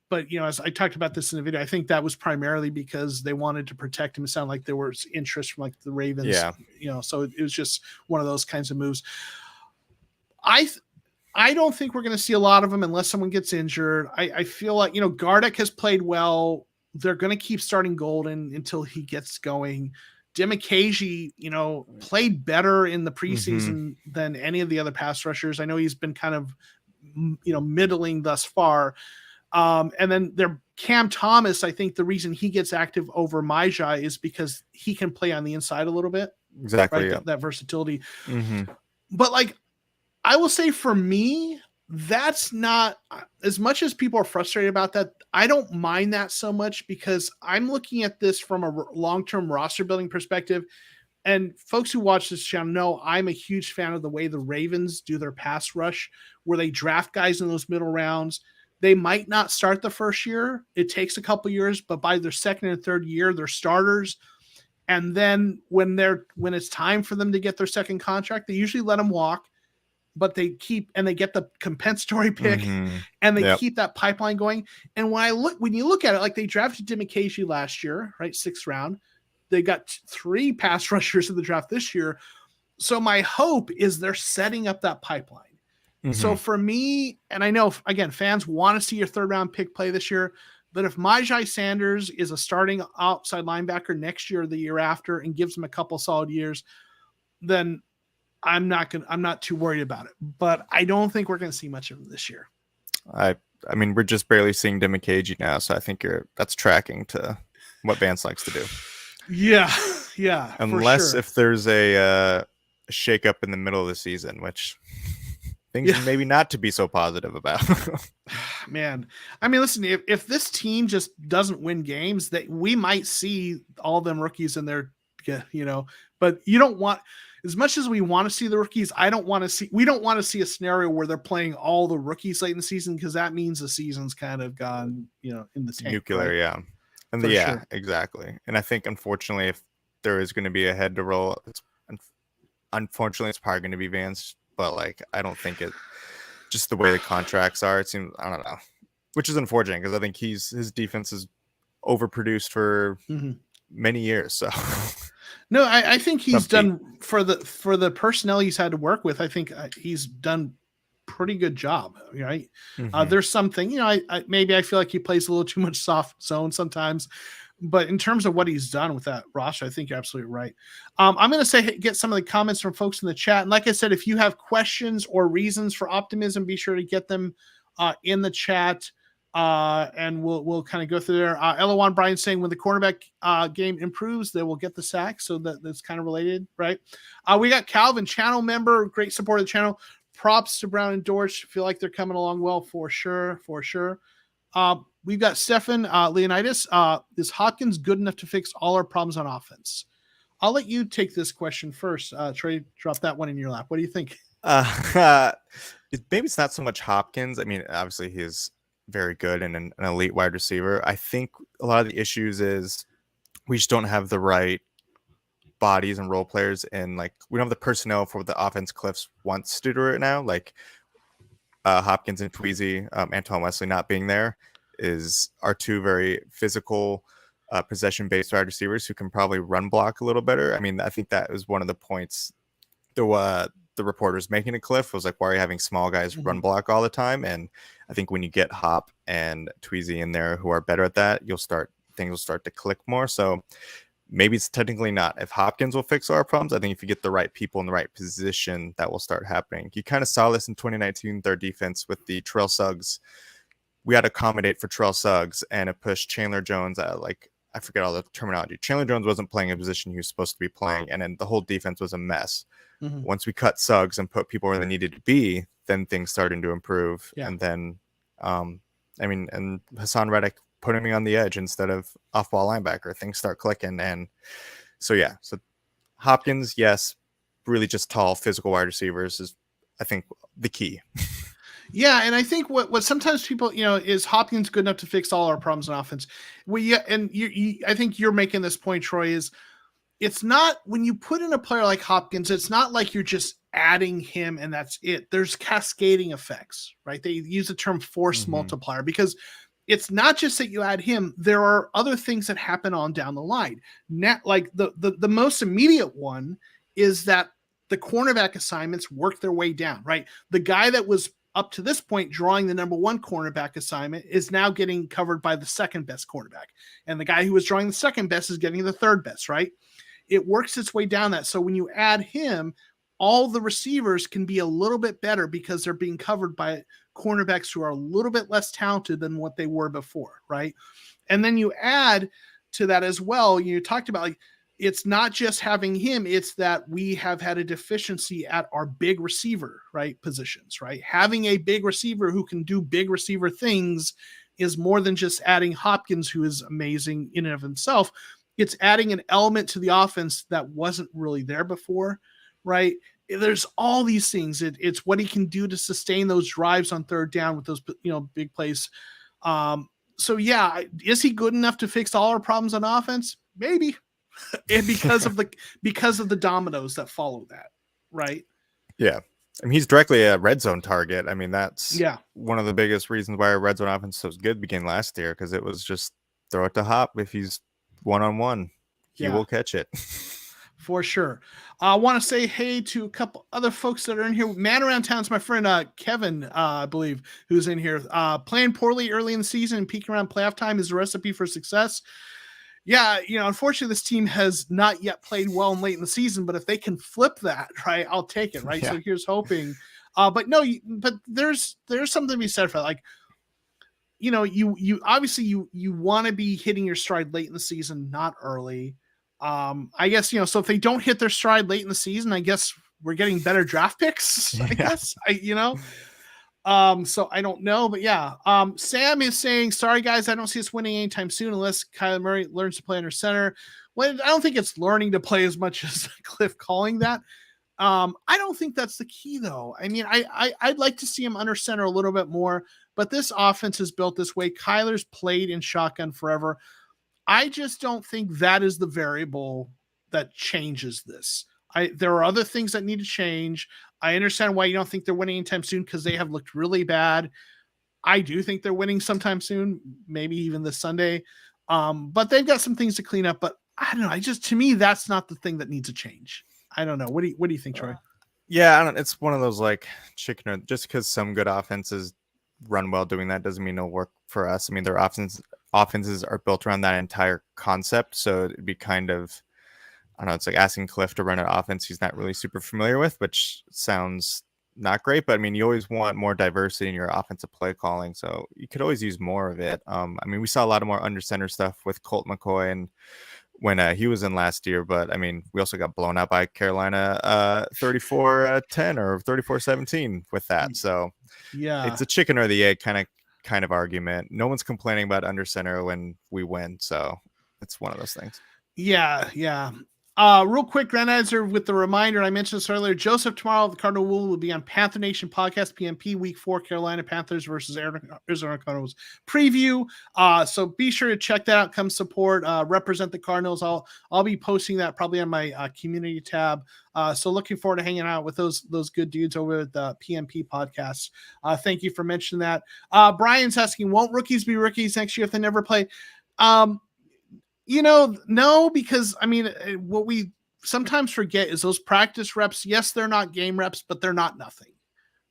But as I talked about this in the video, I think that was primarily because they wanted to protect him. It sounded like there was interest from the Ravens. Yeah. So it was just one of those kinds of moves. I don't think we're going to see a lot of them unless someone gets injured. I feel like, Gardeck has played well. They're going to keep starting Golden until he gets going. Demikaji, played better in the preseason than any of the other pass rushers. I know he's been kind of, middling thus far. And then Cam Thomas, I think the reason he gets active over Maije is because he can play on the inside a little bit. Exactly. Right? Yeah. That versatility. But I will say for me, that's not as much as people are frustrated about that. I don't mind that so much because I'm looking at this from a long-term roster building perspective. and folks who watch this channel know I'm a huge fan of the way the Ravens do their pass rush, where they draft guys in those middle rounds. They might not start the first year. It takes a couple years, but by their second and third year, they're starters. And then when it's time for them to get their second contract, they usually let them walk, but they get the compensatory pick, and they keep that pipeline going. And when you look at it, like they drafted Dimikaji last year, right? 6th round. They got 3 pass rushers in the draft this year. So my hope is they're setting up that pipeline. So for me, and I know, again, fans want to see your 3rd round pick play this year, but if Myjai Sanders is a starting outside linebacker next year or the year after and gives them a couple solid years, then I'm not too worried about it. But I don't think we're going to see much of him this year. I mean, we're just barely seeing Dimikaji now, so I think that's tracking to what Vance likes to do. Yeah. Unless if there's a shake-up in the middle of the season, which things maybe not to be so positive about. Man, I mean, listen, if this team just doesn't win games, that we might see all them rookies in there, but you don't want, as much as we want to see the rookies, we don't want to see a scenario where they're playing all the rookies late in the season, because that means the season's kind of gone, in the tank. Nuclear, right? Yeah. And sure. Exactly. And I think, unfortunately, if there is going to be a head to roll, unfortunately, it's probably going to be Vance. But I don't think just the way the contracts are, it seems, I don't know, which is unfortunate, because I think his defense is overproduced for many years. So no, I think he's done for the personnel he's had to work with. I think he's done pretty good job, right? There's something, maybe I feel like he plays a little too much soft zone sometimes, but in terms of what he's done with that roster, I think you're absolutely right. I'm going to get some of the comments from folks in the chat. And like I said, if you have questions or reasons for optimism, be sure to get them in the chat. And we'll kind of go through there. Elawan Bryan saying when the cornerback game improves, they will get the sack. So that's kind of related, right? We got Calvin, channel member, great support of the channel. Props to Brown and Dortch. Feel like they're coming along well for sure. We've got Stefan Leonidas. Is Hopkins good enough to fix all our problems on offense? I'll let you take this question first. Trey, drop that one in your lap. What do you think? Maybe it's not so much Hopkins. I mean, obviously he is very good and an elite wide receiver. I think a lot of the issues is we just don't have the right bodies and role players, and we don't have the personnel for the offense Cliffs wants to do right now. Hopkins and Tweezy, Antoine Wesley not being there are 2 very physical possession-based wide receivers who can probably run block a little better. I mean, I think that was one of the points the reporters making a Cliff was why are you having small guys run block all the time? And I think when you get Hop and Tweezy in there who are better at that, things will start to click more. So maybe it's technically not. If Hopkins will fix our problems, I think if you get the right people in the right position, that will start happening. You kind of saw this in 2019, their defense with the Terrell Suggs. We had to accommodate for Terrell Suggs, and it pushed Chandler Jones at I forget all the terminology. Chandler Jones wasn't playing a position he was supposed to be playing, and then the whole defense was a mess. Once we cut Suggs and put people where they needed to be, then things started to improve. Yeah. And then, and Hassan Reddick putting me on the edge instead of off-ball linebacker, things start clicking. And so Hopkins, yes, really just tall, physical wide receivers is, I think, the key. Yeah, and I think what sometimes people, is Hopkins good enough to fix all our problems in offense? I think you're making this point, Troy, is it's not, when you put in a player like Hopkins, it's not like you're just adding him and that's it. There's cascading effects, right? They use the term force multiplier, because it's not just that you add him. There are other things that happen on down the line. The most immediate one is that the cornerback assignments work their way down, right? The guy that was up to this point drawing the number 1 cornerback assignment is now getting covered by the second best cornerback. And the guy who was drawing the second best is getting the third best, right? It works its way down that. So when you add him, all the receivers can be a little bit better because they're being covered by cornerbacks who are a little bit less talented than what they were before, right? And then you add to that as well, you talked about it's not just having him, it's that we have had a deficiency at our big receiver, right, positions, right? Having a big receiver who can do big receiver things is more than just adding Hopkins, who is amazing in and of himself. it's adding an element to the offense that wasn't really there before, right? There's all these things. It's what he can do to sustain those drives on third down with those, big plays. So yeah, is he good enough to fix all our problems on offense? Maybe. And because of the dominoes that follow that, right? Yeah. I mean, he's directly a red zone target. I mean, that's Yeah. one of the biggest reasons why our red zone offense was good beginning last year, because it was just throw it to Hop. If he's one-on-one, he will catch it. For sure. I want to say hey to a couple other folks that are in here. Man Around Town's my friend Kevin, I believe, who's in here. Playing poorly early in the season and peaking around playoff time is a recipe for success. Yeah, unfortunately, this team has not yet played well and late in the season, but if they can flip that, right, I'll take it, right? Yeah. So here's hoping. But there's something to be said for that. Like, you obviously you want to be hitting your stride late in the season, not early. I guess, so if they don't hit their stride late in the season, I guess we're getting better draft picks, I guess, so I don't know, but yeah. Sam is saying, sorry guys, I don't see us winning anytime soon unless Kyler Murray learns to play under center. Well, I don't think it's learning to play as much as Cliff calling that. I don't think that's the key though. I mean, I'd like to see him under center a little bit more, but this offense is built this way. Kyler's played in shotgun forever. I just don't think that is the variable that changes this. There are other things that need to change. I understand why you don't think they're winning anytime soon, because they have looked really bad. I do think they're winning sometime soon, maybe even this Sunday. But they've got some things to clean up. But I don't know. To me, that's not the thing that needs to change. I don't know. What do you think, Troy? Yeah, it's one of those like chicken or just because some good offenses run well doing that doesn't mean it'll work for us. I mean, their offenses are built around that entire concept, so it'd be kind of, I don't know, it's like asking Cliff to run an offense he's not really super familiar with, which sounds not great, but I mean, you always want more diversity in your offensive play calling, so you could always use more of it. I mean, we saw a lot of more under center stuff with Colt McCoy and when he was in last year, but I mean, we also got blown out by Carolina 34-10 or 34-17 with that. So yeah, it's a chicken or the egg kind of argument. No one's complaining about under center when we win, so it's one of those things. Yeah. Real quick, Grandizer, with the reminder, I mentioned this earlier, Joseph tomorrow, the Cardinal Wool will be on Panther Nation Podcast, PMP, Week 4, Carolina Panthers versus Arizona Cardinals preview. So be sure to check that out. Come support, represent the Cardinals. I'll be posting that probably on my community tab. So looking forward to hanging out with those good dudes over at the PMP podcast. Thank you for mentioning that. Brian's asking, won't rookies be rookies next year if they never play? No, because I mean, what we sometimes forget is those practice reps. Yes, they're not game reps, but they're not nothing,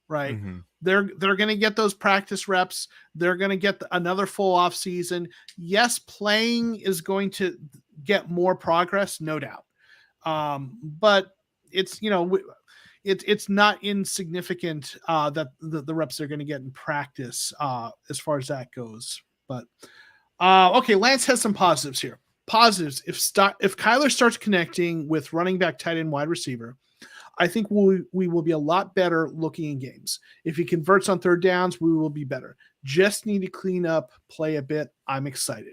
right? Mm-hmm. They're going to get those practice reps. They're going to get another full off season. Yes, playing is going to get more progress, no doubt. But it's, it's not insignificant that the reps they're going to get in practice as far as that goes. But okay, Lance has some positives here. Positives: if Kyler starts connecting with running back, tight end, wide receiver, I think we will be a lot better looking in games. If he converts on third downs, we will be better. Just need to clean up play a bit. I'm excited.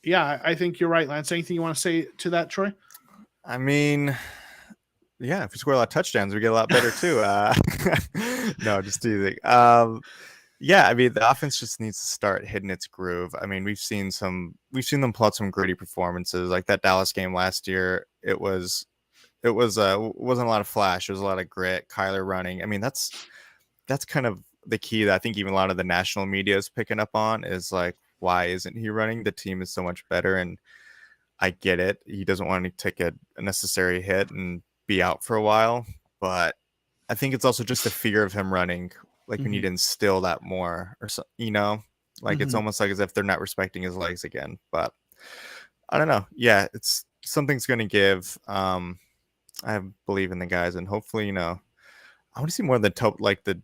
Yeah, I think you're right, Lance. Anything you want to say to that, Troy? I mean, yeah, if we score a lot of touchdowns, we get a lot better too. No, just teasing. Yeah, I mean, the offense just needs to start hitting its groove. I mean, we've seen them pull out some gritty performances, like that Dallas game last year. It wasn't a lot of flash. It was a lot of grit. Kyler running. I mean, that's kind of the key that I think even a lot of the national media is picking up on is like, why isn't he running? The team is so much better, and I get it. He doesn't want to take a necessary hit and be out for a while, but I think it's also just the fear of him running. Like, we need to instill that more, or so, like it's almost like as if they're not respecting his legs again. But I don't know. Yeah, it's something's going to give. I believe in the guys, and hopefully, I want to see more of the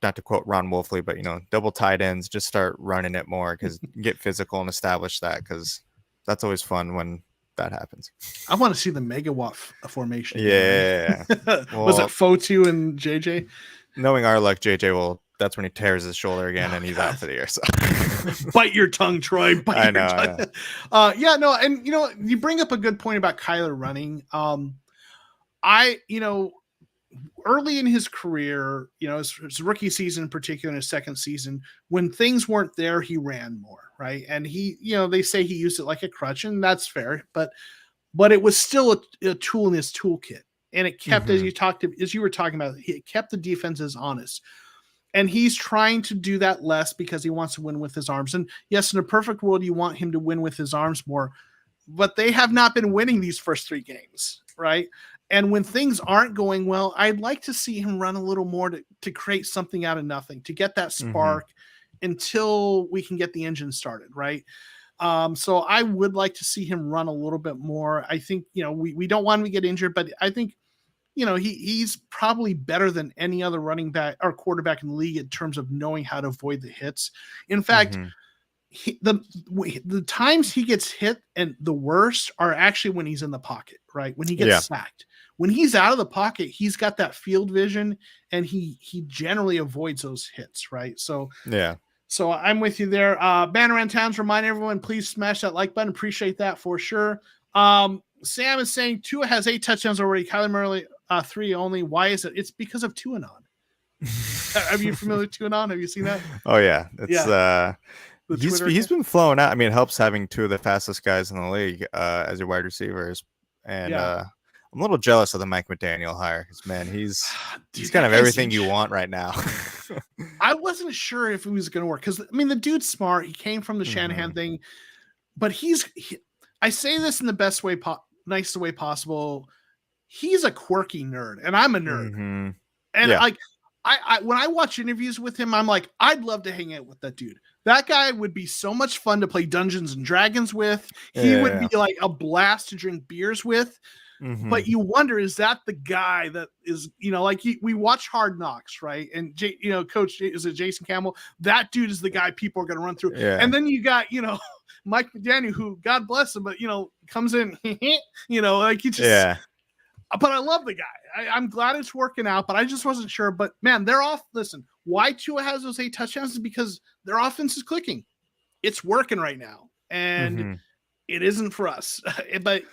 not to quote Ron Wolfley, but double tight ends, just start running it more, because get physical and establish that, because that's always fun when that happens. I want to see the megawatt formation. Yeah. Well, was it Fotu and JJ? Knowing our luck, JJ that's when he tears his shoulder again and he's out for the year. So Bite your tongue, Troy. Bite I know. your tongue. Yeah, no, and you bring up a good point about Kyler running. Early in his career, his rookie season in particular, in his second season, when things weren't there, he ran more, right? And he, they say he used it like a crutch, and that's fair, but it was still a tool in his toolkit, and it kept, as you were talking about, it kept the defenses honest. And he's trying to do that less because he wants to win with his arms. And yes, in a perfect world, you want him to win with his arms more, but they have not been winning these first 3 games, right? And when things aren't going well, I'd like to see him run a little more to create something out of nothing, to get that spark until we can get the engine started, right? So I would like to see him run a little bit more. I think, we don't want him to get injured, but I think, he's probably better than any other running back or quarterback in the league in terms of knowing how to avoid the hits. In fact, the times he gets hit and the worst are actually when he's in the pocket, right? When he gets sacked. When he's out of the pocket, he's got that field vision, and he generally avoids those hits, right? So So I'm with you there. Banner around towns, remind everyone, please smash that like button. Appreciate that for sure. Sam is saying Tua has 8 touchdowns already. Kyler Murray 3 only. Why is it? It's because of Tuanon. Are you familiar with Tuanon? Have you seen that? Oh yeah, it's he's been flowing out. I mean, it helps having 2 of the fastest guys in the league as your wide receivers, and I'm a little jealous of the Mike McDaniel hire because, man, he's kind of everything you want right now. I wasn't sure if it was going to work because, the dude's smart. He came from the Shanahan thing, but I say this in the best way, nicest way possible. He's a quirky nerd, and I'm a nerd. And I when I watch interviews with him, I'm like, I'd love to hang out with that dude. That guy would be so much fun to play Dungeons and Dragons with. He would be like a blast to drink beers with. But you wonder, is that the guy that is, we watch Hard Knocks, right? And Coach, is it Jason Campbell? That dude is the guy people are going to run through. And then you got, Mike McDaniel, who, God bless him, but comes in, like he just. But I love the guy. I'm glad it's working out, but I just wasn't sure. But man, they're off. Listen, why Tua has those 8 touchdowns is because their offense is clicking. It's working right now, and it isn't for us. But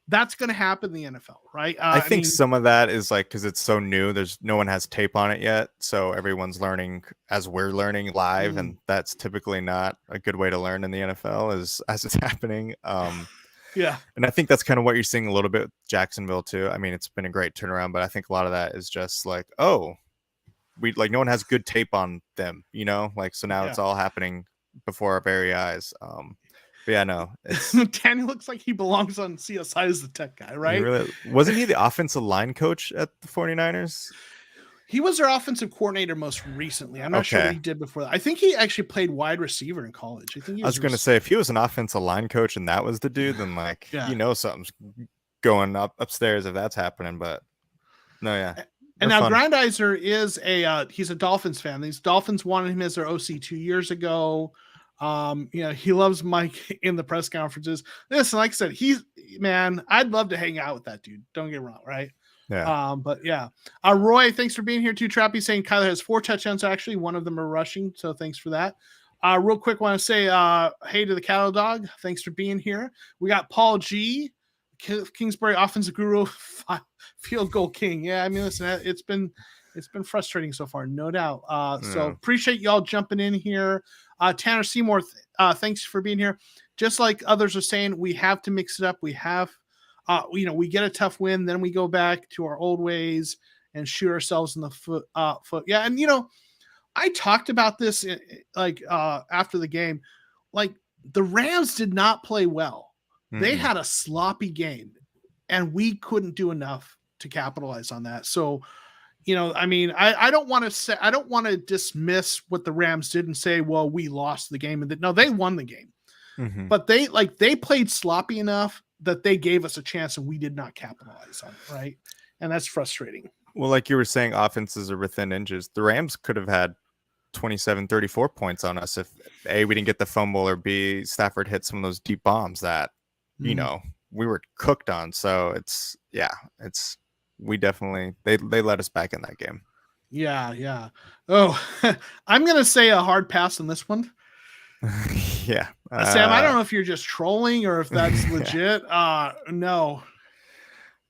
that's going to happen in the NFL, right? I think some of that is because it's so new. No one has tape on it yet, so everyone's learning as we're learning live, and that's typically not a good way to learn in the NFL as it's happening. And I think that's kind of what you're seeing a little bit with Jacksonville too. I mean, it's been a great turnaround, but I think a lot of that is just no one has good tape on them, so now it's all happening before our very eyes. But yeah, no. Danny looks like he belongs on CSI as the tech guy, right? Wasn't he the offensive line coach at the 49ers? He was their offensive coordinator most recently. I'm not sure what he did before that. I think he actually played wide receiver in college. I was going to say, if he was an offensive line coach and that was the dude, then something's going upstairs if that's happening. But no, yeah. And now Grindizer is he's a Dolphins fan. These Dolphins wanted him as their OC 2 years ago. He loves Mike in the press conferences. Listen, like I said, I'd love to hang out with that dude. Don't get me wrong, right? Yeah. But yeah. Roy, thanks for being here too. Trappy saying Kyler has 4 touchdowns. Actually, one of them are rushing. So thanks for that. Real quick, want to say hey to the Cattle Dog. Thanks for being here. We got Paul G, Kingsbury offensive guru, field goal king. Yeah, listen, it's been frustrating so far, no doubt. So appreciate y'all jumping in here. Tanner Seymour, thanks for being here. Just like others are saying, we have to mix it up. We have, we get a tough win, then we go back to our old ways and shoot ourselves in the foot. Yeah, and I talked about this after the game. The Rams did not play well. They had a sloppy game, and we couldn't do enough to capitalize on that. So, I don't want to dismiss what the Rams did and say, well, we lost the game. No, they won the game. But they played sloppy enough that they gave us a chance and we did not capitalize on it, right? And that's frustrating. Well, like you were saying, offenses are within inches. The Rams could have had 27, 34 points on us if A, we didn't get the fumble, or B, Stafford hit some of those deep bombs that, we were cooked on. So we definitely, they let us back in that game. Yeah. Oh, I'm going to say a hard pass on this one. Yeah. Sam, I don't know if you're just trolling or if that's Yeah. legit. No,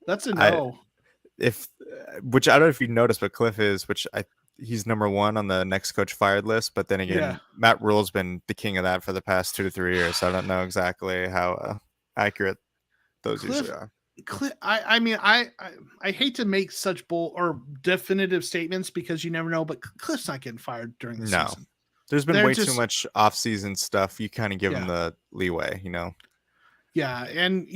that's a I no. if which I don't know if you noticed, but Cliff is, he's number one on the next coach fired list. But then Yeah. again, Matt Rule's been the king of that for the past 2 to 3 years. So I don't know exactly how accurate those usually Cliff, are. I mean, I hate to make such bold or definitive statements because you never know, but Cliff's not getting fired during the No, season. there's been They're way too just, much off-season stuff. You kind of give him yeah, the leeway, you know. yeah, and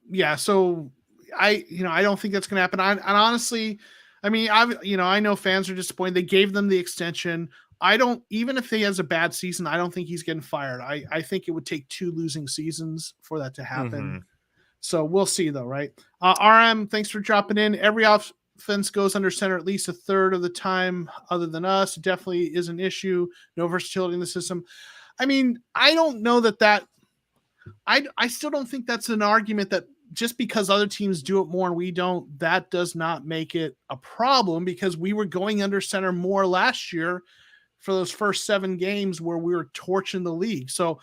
yeah. So I don't think that's going to happen. And honestly, I mean, I know fans are disappointed. They gave them the extension. I don't, even if he has a bad season, I don't think he's getting fired. I think it would take 2 losing seasons for that to happen. Mm-hmm. So we'll see, though, right? RM, thanks for dropping in. Every offense goes under center at least a third of the time, other than us. It definitely is an issue. No versatility in the system. I mean, I don't know that. I still don't think that's an argument that just because other teams do it more and we don't, that does not make it a problem, because we were going under center more last year for those first 7 games where we were torching the league. So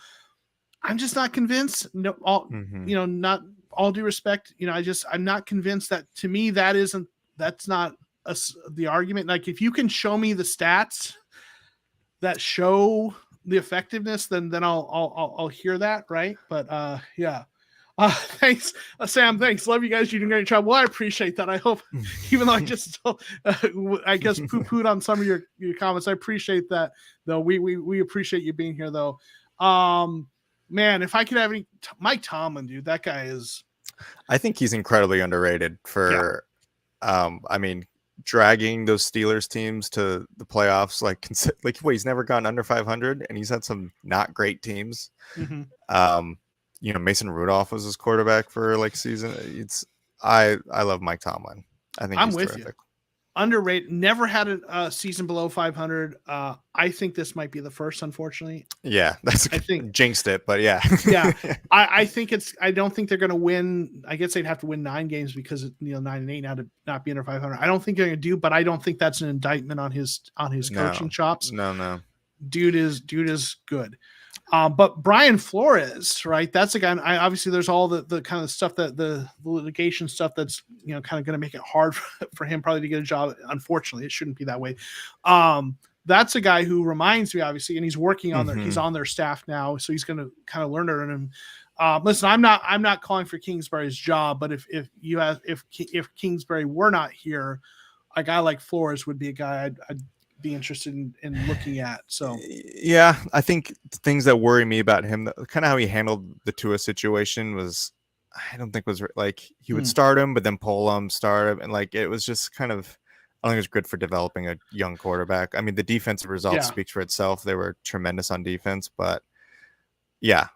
I'm just not convinced. No, Mm-hmm. not all due respect. I'm not convinced that, to me, that's not the argument. Like, if you can show me the stats that show the effectiveness, then I'll hear that, right? But yeah. Thanks, Sam. Thanks. Love you guys. You're doing a great job. Well, I appreciate that. I hope, even though I just, I guess, poo-pooed on some of your comments, I appreciate that, though. We appreciate you being here, though. Man, if I could have Mike Tomlin, dude, that guy is. I think he's incredibly underrated for, I mean, dragging those Steelers teams to the playoffs. Like he's never gone under 500, and he's had some not great teams. Mm-hmm. Mason Rudolph was his quarterback for season. I love Mike Tomlin. I think he's terrific. You. Underrated. Never had a season below 500. I think this might be the first, unfortunately. Yeah, I think jinxed it, but yeah. Yeah. I think I don't think they're going to win. I guess they'd have to win 9 games because 9-8 now to not be under 500. I don't think they're going to do, but I don't think that's an indictment on his coaching chops. No. Dude is good. But Brian Flores, right? That's a guy. Obviously, there's all the kind of stuff that the litigation stuff that's kind of going to make it hard for him probably to get a job. Unfortunately, it shouldn't be that way. That's a guy who reminds me, obviously, and he's working on he's on their staff now, so he's going to kind of learn it. And listen, I'm not calling for Kingsbury's job, but if Kingsbury were not here, a guy like Flores would be a guy I'd be interested in looking at. So yeah, I think things that worry me about him, kind of how he handled the Tua situation, was I don't think was like he would start him but then pull him, start him, and it was just kind of, I don't think it was good for developing a young quarterback. I mean, the defensive results speaks for itself. They were tremendous on defense, but yeah,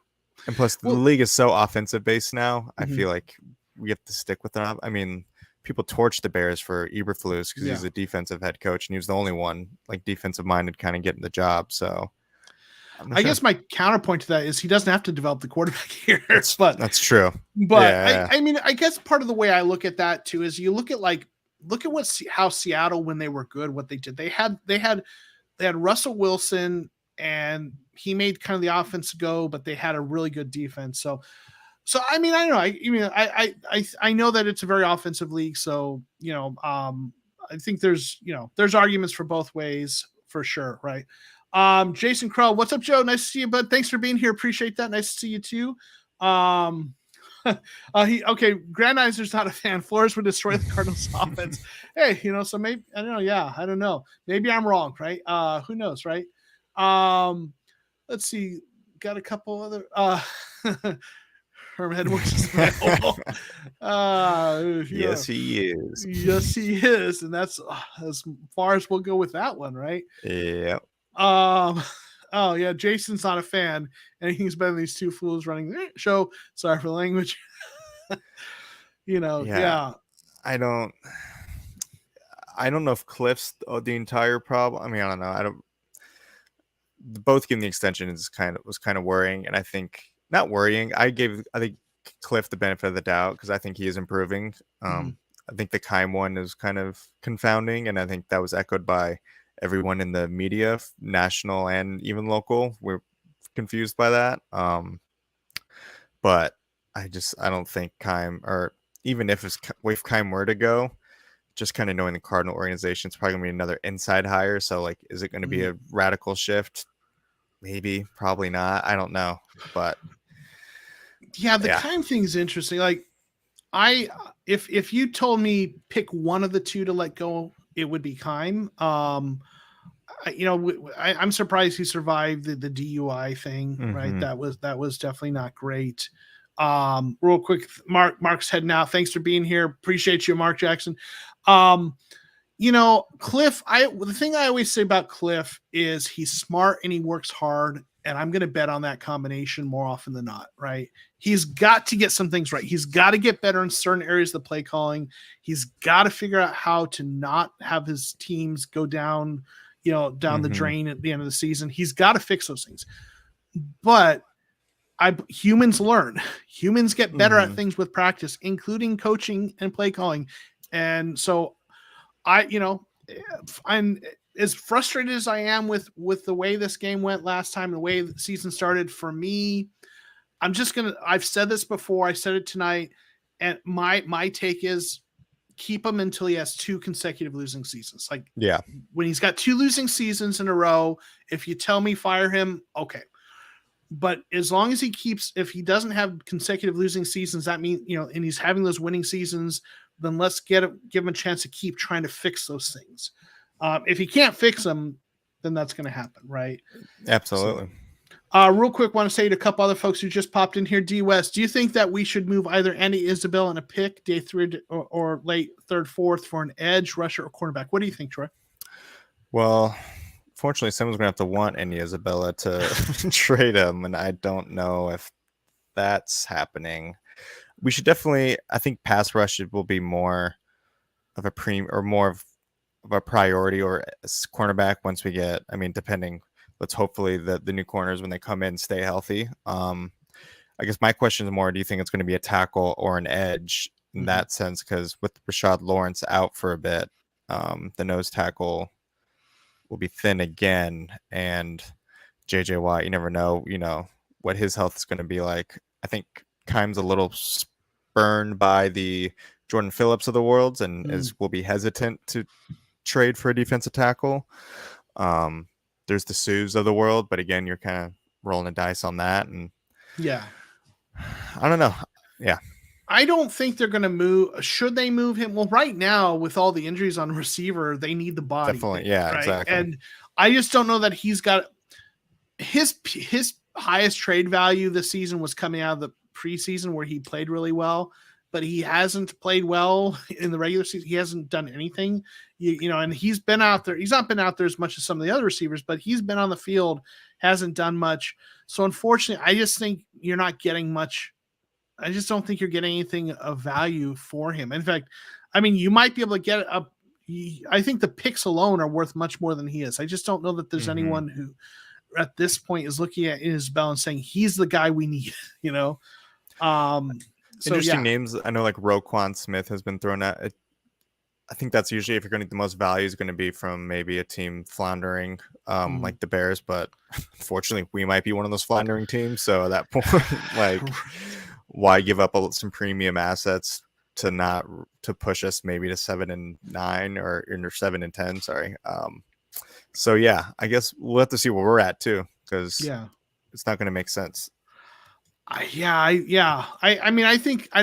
and plus the league is so offensive based now. I feel like we have to stick with that. I mean, people torch the Bears for Eberflus because he's a defensive head coach and he was the only one defensive minded kind of getting the job. So I guess my counterpoint to that is he doesn't have to develop the quarterback here. That's true. But I mean, I guess part of the way I look at that too is you look at how Seattle, when they were good, what they did. They had Russell Wilson, and he made kind of the offense go, but they had a really good defense. So I mean, I don't know. I know that it's a very offensive league. So I think there's arguments for both ways for sure, right? Jason Crow, what's up, Joe? Nice to see you, bud. Thanks for being here. Appreciate that. Nice to see you too. Grandizer's not a fan. Flores would destroy the Cardinals offense. Hey, so maybe I don't know. Yeah, I don't know. Maybe I'm wrong, right? Who knows, right? Let's see. Got a couple other. Herm Edwards is available. Yes, he is. Yes, he is, and that's as far as we'll go with that one, right? Yeah. Oh yeah, Jason's not a fan. Anything's better than these two fools running the show. Sorry for the language. Yeah. I don't know if Cliff's the entire problem. I mean, I don't know. Both giving the extension was kind of worrying, and I think not worrying. I think Cliff the benefit of the doubt because I think he is improving. I think the Keim one is kind of confounding, and I think that was echoed by everyone in the media, national and even local. We're confused by that. But I don't think Keim, or even if Keim were to go, just kind of knowing the Cardinal organization, it's probably gonna be another inside hire. So like, is it going to be a radical shift? Maybe, probably not. I don't know, but yeah, the Keim thing is interesting. Like, if you told me pick one of the two to let go, it would be Keim. I'm surprised he survived the DUI thing, right? That was definitely not great. Real quick, Mark's heading out. Thanks for being here. Appreciate you, Mark Jackson. Cliff, the thing I always say about Cliff is he's smart and he works hard, and I'm going to bet on that combination more often than not, right? He's got to get some things right. He's got to get better in certain areas of the play calling. He's got to figure out how to not have his teams go down the drain at the end of the season. He's got to fix those things. But humans learn. Humans get better at things with practice, including coaching and play calling. And so I'm as frustrated as I am with the way this game went last time, the way the season started. For me, I've said this before, I said it tonight, and my take is keep him until he has 2 consecutive losing seasons. Like, yeah, when he's got 2 losing seasons in a row, if you tell me fire him, okay. But as long as if he doesn't have consecutive losing seasons, that means, and he's having those winning seasons, then let's give him a chance to keep trying to fix those things. If he can't fix them, then that's going to happen, right? Absolutely. Real quick, want to say to a couple other folks who just popped in here. D West, do you think that we should move either Andy Isabella in a pick day 3 or late 3rd, 4th for an edge rusher or cornerback? What do you think, Troy? Well, fortunately, someone's going to have to want Andy Isabella to trade him, and I don't know if that's happening. We should definitely, I think pass rush will be more of a more of a priority, or cornerback once we get, depending, let's hopefully the new corners when they come in stay healthy. I guess my question is more, do you think it's going to be a tackle or an edge in that sense? Because with Rashad Lawrence out for a bit, the nose tackle will be thin again, and JJ Watt, you never know, what his health is going to be like. I think Keim's a little spurned by the Jordan Phillips of the world and will be hesitant to trade for a defensive tackle. There's the Sues of the world, but again, you're kind of rolling the dice on that. And yeah, I don't know. Yeah. I don't think they're going to move. Should they move him? Well, right now, with all the injuries on receiver, they need the body. Definitely. Yeah, right? Exactly. And I just don't know that he's got his highest trade value this season was coming out of the preseason where he played really well, but he hasn't played well in the regular season. He hasn't done anything, and he's been out there. He's not been out there as much as some of the other receivers, but he's been on the field, hasn't done much. So unfortunately, I just think you're not getting much. I just don't think you're getting anything of value for him. In fact, you might be able to get up. I think the picks alone are worth much more than he is. I just don't know that there's anyone who at this point is looking at Isabel and saying he's the guy we need, Interesting names. I know like Roquan Smith has been thrown at. I think that's usually, if you're going to get the most value, is going to be from maybe a team floundering like the Bears, but unfortunately we might be one of those floundering teams. So at that point, like, why give up some premium assets to push us maybe to 7-9 or 7-10? Sorry. So yeah, I guess we'll have to see where we're at too, because it's not going to make sense. I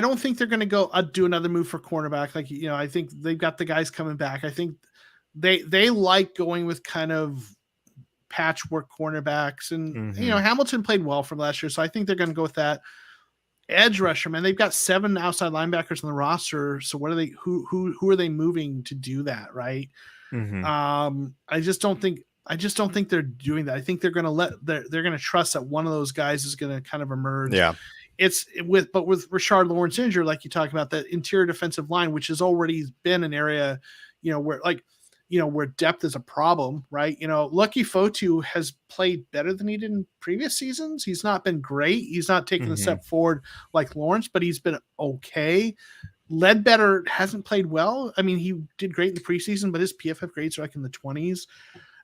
don't think they're going to go do another move for cornerback. Like, I think they've got the guys coming back. I think they like going with kind of patchwork cornerbacks, and Hamilton played well from last year, so I think they're going to go with that. Edge rusher, man, they've got 7 outside linebackers on the roster. So what are they? Who are they moving to do that? Right. I just don't think they're doing that. I think they're going to they're going to trust that one of those guys is going to kind of emerge. Yeah. With Rashard Lawrence injured, like you talk about, that interior defensive line, which has already been an area, where depth is a problem, right? Lucky Fotu has played better than he did in previous seasons. He's not been great. He's not taken a step forward like Lawrence, but he's been okay. Ledbetter hasn't played well. He did great in the preseason, but his PFF grades are like in the 20s.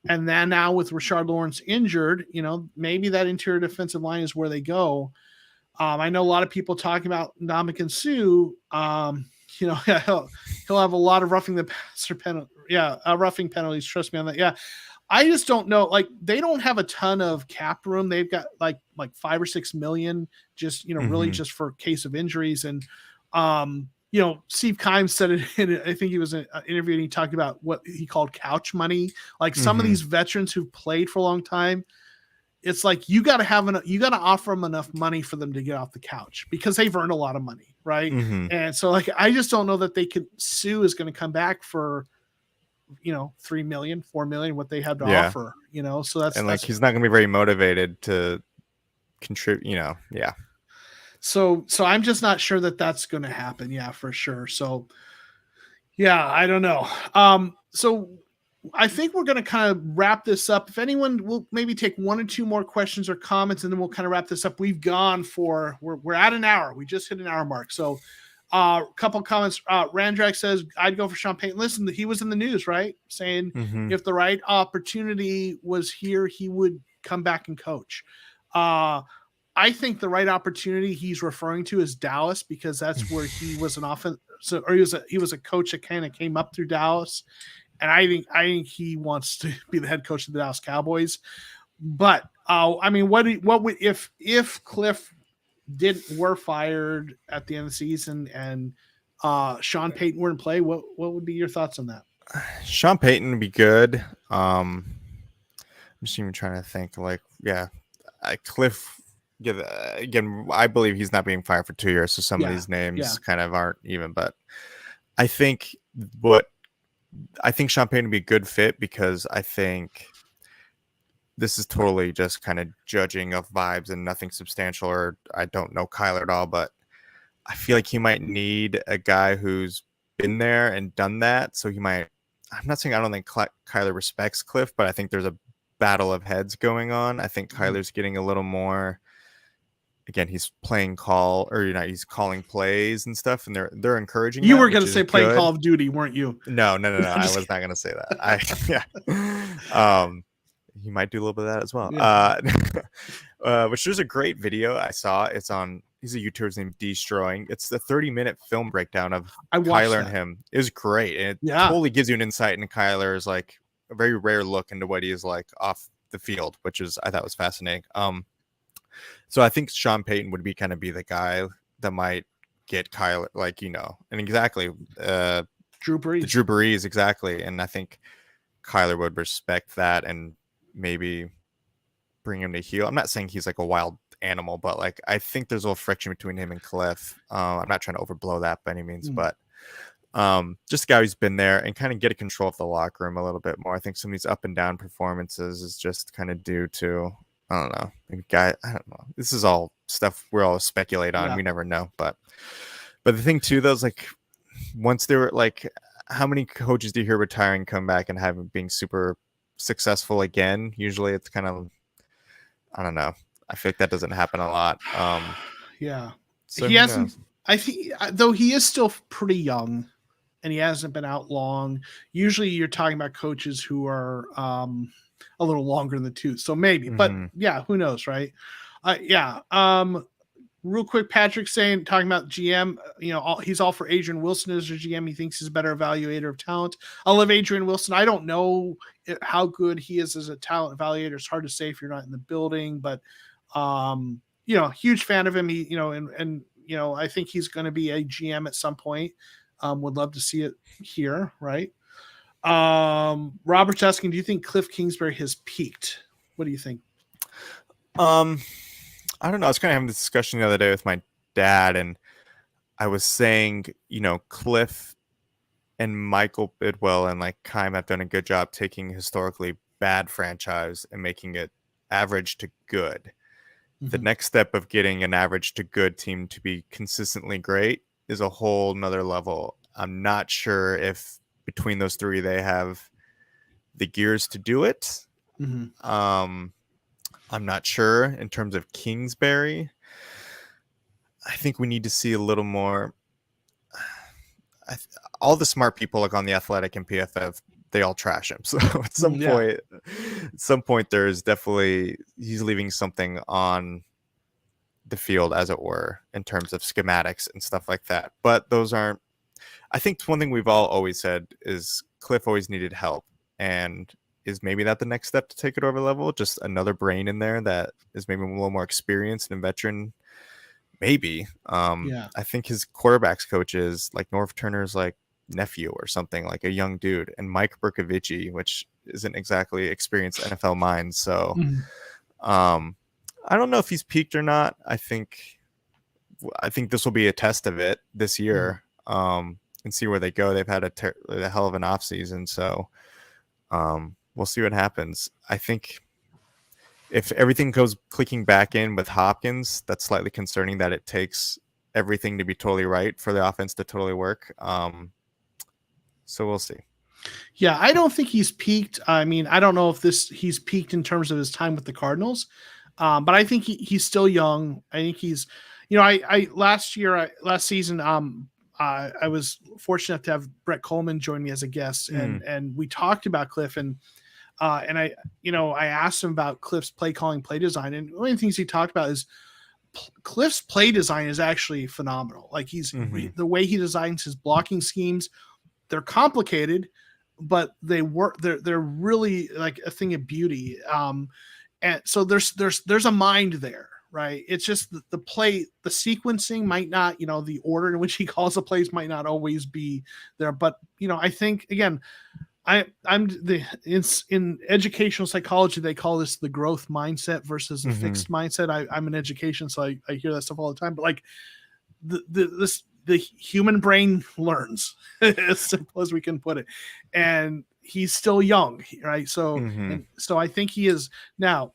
And then now with Rashard Lawrence injured, maybe that interior defensive line is where they go. I know a lot of people talking about Ndamukong Suh. He'll have a lot of roughing the passer penalty. Yeah, roughing penalties. Trust me on that. Yeah, I just don't know. Like they don't have a ton of cap room. They've got like 5 or 6 million, just really just for case of injuries. And Steve Keim said it. I think he was in an interview and he talked about what he called couch money. Like some of these veterans who've played for a long time, it's like you got to offer them enough money for them to get off the couch because they've earned a lot of money, right? And so like I just don't know that Suh is going to come back for 3 million, 4 million, what they have to offer, so that's he's not gonna be very motivated to contribute, yeah. So I'm just not sure that that's going to happen. Yeah, for sure. So yeah, I don't know. So I think we're going to kind of wrap this up. If anyone will maybe take 1 or 2 more questions or comments, and then we'll kind of wrap this up. We've gone we're at an hour. We just hit an hour mark. So a couple comments. Randrak says, I'd go for Sean Payton. Listen, he was in the news, right? Saying if the right opportunity was here, he would come back and coach. I think the right opportunity he's referring to is Dallas because that's where he was an offense. So, or he was a coach that kind of came up through Dallas. And I think he wants to be the head coach of the Dallas Cowboys. But I mean, what would if Cliff were fired at the end of the season and Sean Payton were in play, what would be your thoughts on that? Sean Payton would be good. I'm just even trying to think. Cliff. Yeah, again, I believe he's not being fired for 2 years, so some of these names kind of aren't even. But I think Sean Payton would be a good fit because I think this is totally just kind of judging of vibes and nothing substantial, or I don't know Kyler at all, but I feel like he might need a guy who's been there and done that. So he might, I'm not saying I don't think Kyler respects Cliff, but I think there's a battle of heads going on. I think Kyler's getting a little more, again, he's playing he's calling plays and stuff, and they're encouraging. You were going to say playing Call of Duty, weren't you? No. I was not going to say that. He might do a little bit of that as well. Yeah. Which there's a great video I saw. He's a YouTuber's named Destroying. It's the 30-minute film breakdown of Kyler and him. It was great. And it totally gives you an insight into Kyler's like a very rare look into what he is like off the field, which I thought was fascinating. So I think Sean Payton would be the guy that might get Kyler, and exactly Drew Brees. Drew Brees, exactly. And I think Kyler would respect that and maybe bring him to heel. I'm not saying he's like a wild animal, but I think there's a little friction between him and Cliff. I'm not trying to overblow that by any means, but just a guy who's been there and kind of get a control of the locker room a little bit more. I think some of these up and down performances is just kind of due to, I don't know, I don't know. This is all stuff we're all speculate on. We never know. But the thing too, though, is once they were how many coaches do you hear retiring, come back and have being super successful again? Usually it's kind of, I don't know. I feel like that doesn't happen a lot. So he hasn't, I think, though he is still pretty young and he hasn't been out long. Usually you're talking about coaches who are a little longer in the tooth. So maybe, but who knows, right? Real quick, Patrick talking about GM, he's all for Adrian Wilson as a GM. He thinks he's a better evaluator of talent. I love Adrian Wilson. I don't know how good he is as a talent evaluator. It's hard to say if you're not in the building, but huge fan of him. He, I think he's going to be a GM at some point. Would love to see it here. Right. Robert's asking, do you think Cliff Kingsbury has peaked? What do you think? I don't know. I was kind of having this discussion the other day with my dad, and I was saying, Cliff and Michael Bidwell and Keim have done a good job taking historically bad franchise and making it average to good. The next step of getting an average to good team to be consistently great is a whole nother level. I'm not sure if between those three they have the gears to do it. I'm not sure in terms of Kingsbury. I think we need to see a little more. All the smart people on The Athletic and PFF they all trash him. So at some point, there's definitely he's leaving something on the field, as it were, in terms of schematics and stuff like that. But those aren't. I think one thing we've all always said is Cliff always needed help, and is maybe that the next step to take it over level? Just another brain in there that is maybe a little more experienced and veteran. Maybe. I think his quarterbacks coach is like Norv Turner's like nephew or something, like a young dude, and Mike Berkovici, which isn't exactly experienced NFL mind. So I don't know if he's peaked or not. I think this will be a test of it this year, and see where they go. They've had a hell of an offseason, so we'll see what happens. I think if everything goes clicking back in with Hopkins, that's slightly concerning that it takes everything to be totally right for the offense to totally work. So we'll see. Yeah, I don't think he's peaked. I mean, I don't know if he's peaked in terms of his time with the Cardinals, but I think he's still young. I think he's, I last season, I was fortunate enough to have Brett Coleman join me as a guest, and we talked about Cliff, and I asked him about Cliff's play calling, play design, and one of the things he talked about is Cliff's play design is actually phenomenal. Like the way he designs his blocking schemes, they're complicated, but they work. They're really like a thing of beauty. And so there's a mind there, right? It's just the play, the sequencing might not, the order in which he calls the plays might not always be there. But I think again, in educational psychology, they call this the growth mindset versus a fixed mindset. I'm in education, so I hear that stuff all the time. But like the human brain learns, as simple as we can put it, and he's still young, right? So so I think he is now.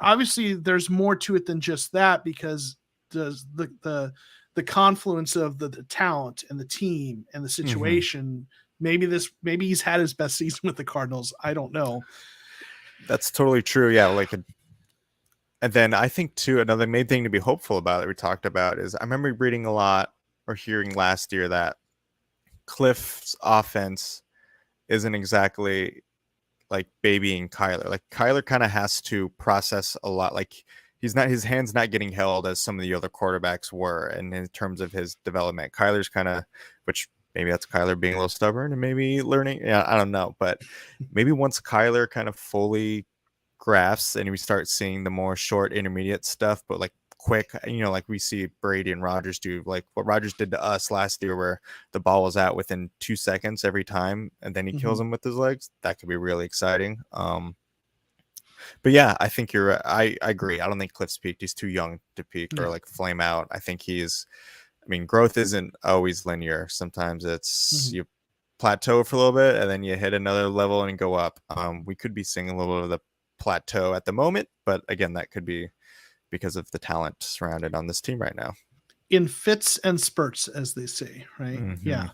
Obviously there's more to it than just that, because the confluence of the talent and the team and the situation. Maybe he's had his best season with the Cardinals. I don't know. That's totally true. Yeah. And then I think too, another main thing to be hopeful about that we talked about is I remember reading a lot or hearing last year that Cliff's offense isn't exactly like babying Kyler. Like Kyler kind of has to process a lot. Like his hand's not getting held as some of the other quarterbacks were. And in terms of his development, Kyler's kind of, which maybe that's Kyler being a little stubborn and maybe learning. Yeah, I don't know. But maybe once Kyler kind of fully grasps and we start seeing the more short intermediate stuff, but like quick, like we see Brady and Rodgers do, like what Rodgers did to us last year, where the ball was out within 2 seconds every time, and then he kills him with his legs. That could be really exciting. But yeah, I think you're right. I agree. I don't think Cliff's peaked. He's too young to peak or like flame out. I think growth isn't always linear. Sometimes it's you plateau for a little bit and then you hit another level and go up. We could be seeing a little bit of the plateau at the moment, but again, that could be because of the talent surrounded on this team right now. In fits and spurts, as they say, right? Yeah.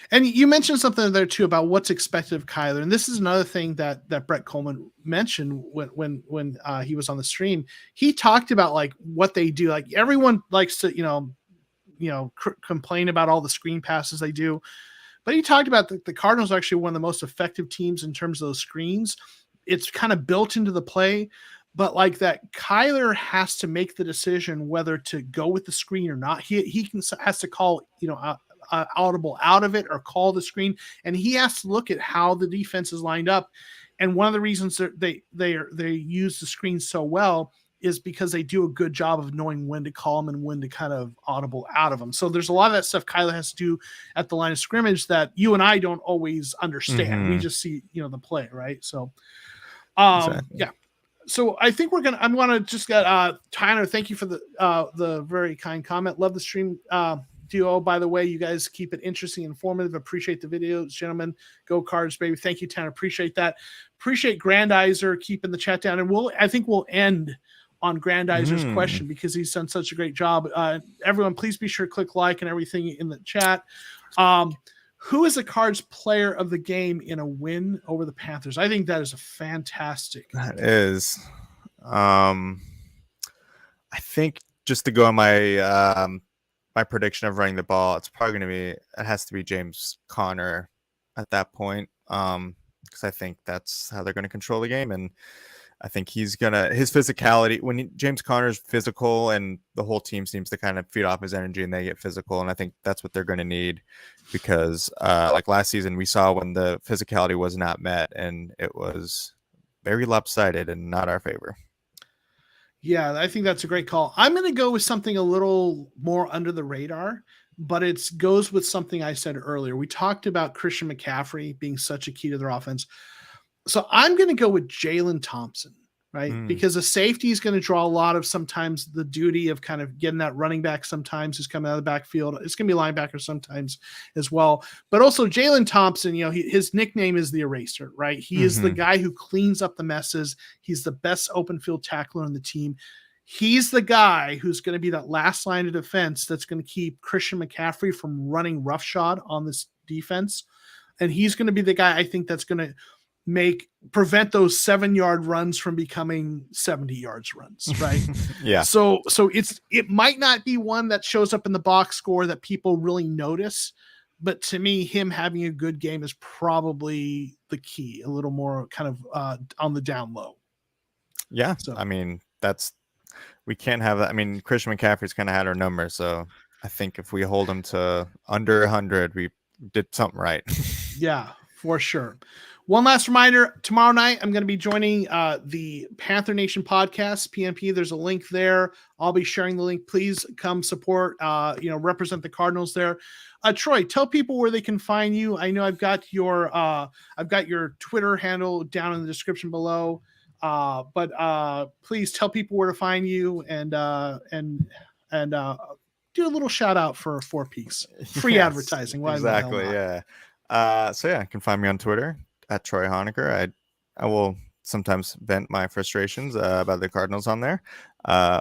And you mentioned something there too about what's expected of Kyler. And this is another thing that Brett Coleman mentioned when he was on the stream. He talked about like what they do. Like everyone likes to, complain about all the screen passes they do. But he talked about the Cardinals are actually one of the most effective teams in terms of those screens. It's kind of built into the play, but like that Kyler has to make the decision whether to go with the screen or not. He has to call, audible out of it or call the screen. And he has to look at how the defense is lined up. And one of the reasons that they use the screen so well is because they do a good job of knowing when to call them and when to kind of audible out of them. So there's a lot of that stuff Kyler has to do at the line of scrimmage that you and I don't always understand. We just see, the play, right? So, exactly. Yeah. So I think I'm going to just get Tyler. Thank you for the very kind comment. Love the stream duo. By the way, you guys keep it interesting, informative. Appreciate the videos, gentlemen. Go Cards, baby. Thank you, Tanner. Appreciate that. Appreciate Grandizer keeping the chat down. And I think we'll end on Grandizer's question because he's done such a great job. Everyone, please be sure to click like and everything in the chat. Who is the Cards player of the game in a win over the Panthers? I think that is a fantastic. That is. I think just to go on my my prediction of running the ball, it's probably going to be, it has to be James Conner at that point. because I think that's how they're going to control the game. And I think his physicality, when James Conner's physical and the whole team seems to kind of feed off his energy and they get physical. And I think that's what they're going to need, because like last season, we saw when the physicality was not met and it was very lopsided and not our favor. Yeah, I think that's a great call. I'm going to go with something a little more under the radar, but it goes with something I said earlier. We talked about Christian McCaffrey being such a key to their offense. So I'm going to go with Jalen Thompson, right? Because a safety is going to draw a lot of sometimes the duty of kind of getting that running back sometimes who's coming out of the backfield. It's going to be a linebacker sometimes as well. But also Jalen Thompson, his nickname is the eraser, right? He is the guy who cleans up the messes. He's the best open field tackler on the team. He's the guy who's going to be that last line of defense that's going to keep Christian McCaffrey from running roughshod on this defense. And he's going to be the guy I think that's going to prevent those 7-yard runs from becoming 70 yards runs, right? Yeah. So it might not be one that shows up in the box score that people really notice, but to me, him having a good game is probably the key, a little more kind of on the down low. Yeah. So, I mean, we can't have that. I mean, Christian McCaffrey's kind of had our number. So I think if we hold him to under 100, we did something right. Yeah, for sure. One last reminder, tomorrow night, I'm going to be joining the Panther Nation podcast, PNP. There's a link there. I'll be sharing the link. Please come support, represent the Cardinals there. Troy, tell people where they can find you. I know I've got your Twitter handle down in the description below. But please tell people where to find you and do a little shout out for Four Peaks. Free advertising. Why exactly. Yeah. So yeah, you can find me on Twitter at Troy Honecker. I will sometimes vent my frustrations about the Cardinals on there,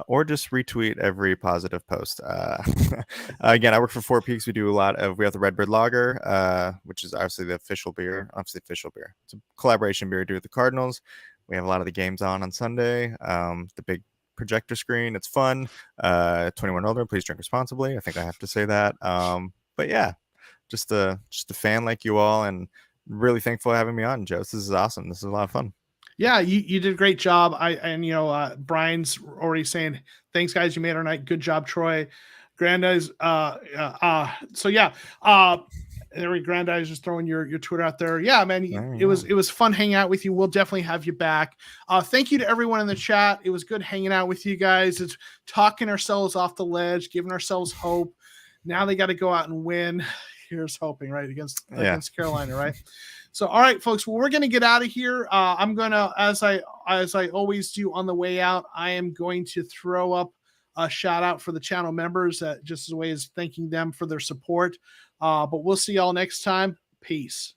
or just retweet every positive post. Again, I work for Four Peaks. We have the Redbird Lager, which is obviously the official beer. It's a collaboration beer we do with the Cardinals. We have a lot of the games on Sunday. The big projector screen. It's fun. 21 older, please drink responsibly. I think I have to say that. But yeah, just a fan like you all, and really thankful for having me on, Joe. This is awesome. This is a lot of fun. Yeah, you did a great job. Brian's already saying, thanks guys, you made our night. Good job, Troy. Grandize. Grandize just throwing your Twitter out there. Yeah, man, it was fun hanging out with you. We'll definitely have you back. Thank you to everyone in the chat. It was good hanging out with you guys. It's talking ourselves off the ledge, giving ourselves hope. Now they got to go out and win. Here's hoping, right, against Carolina, right? So, all right, folks. Well, we're going to get out of here. I'm going to, as I always do on the way out, I am going to throw up a shout out for the channel members, just as a way as thanking them for their support. But we'll see y'all next time. Peace.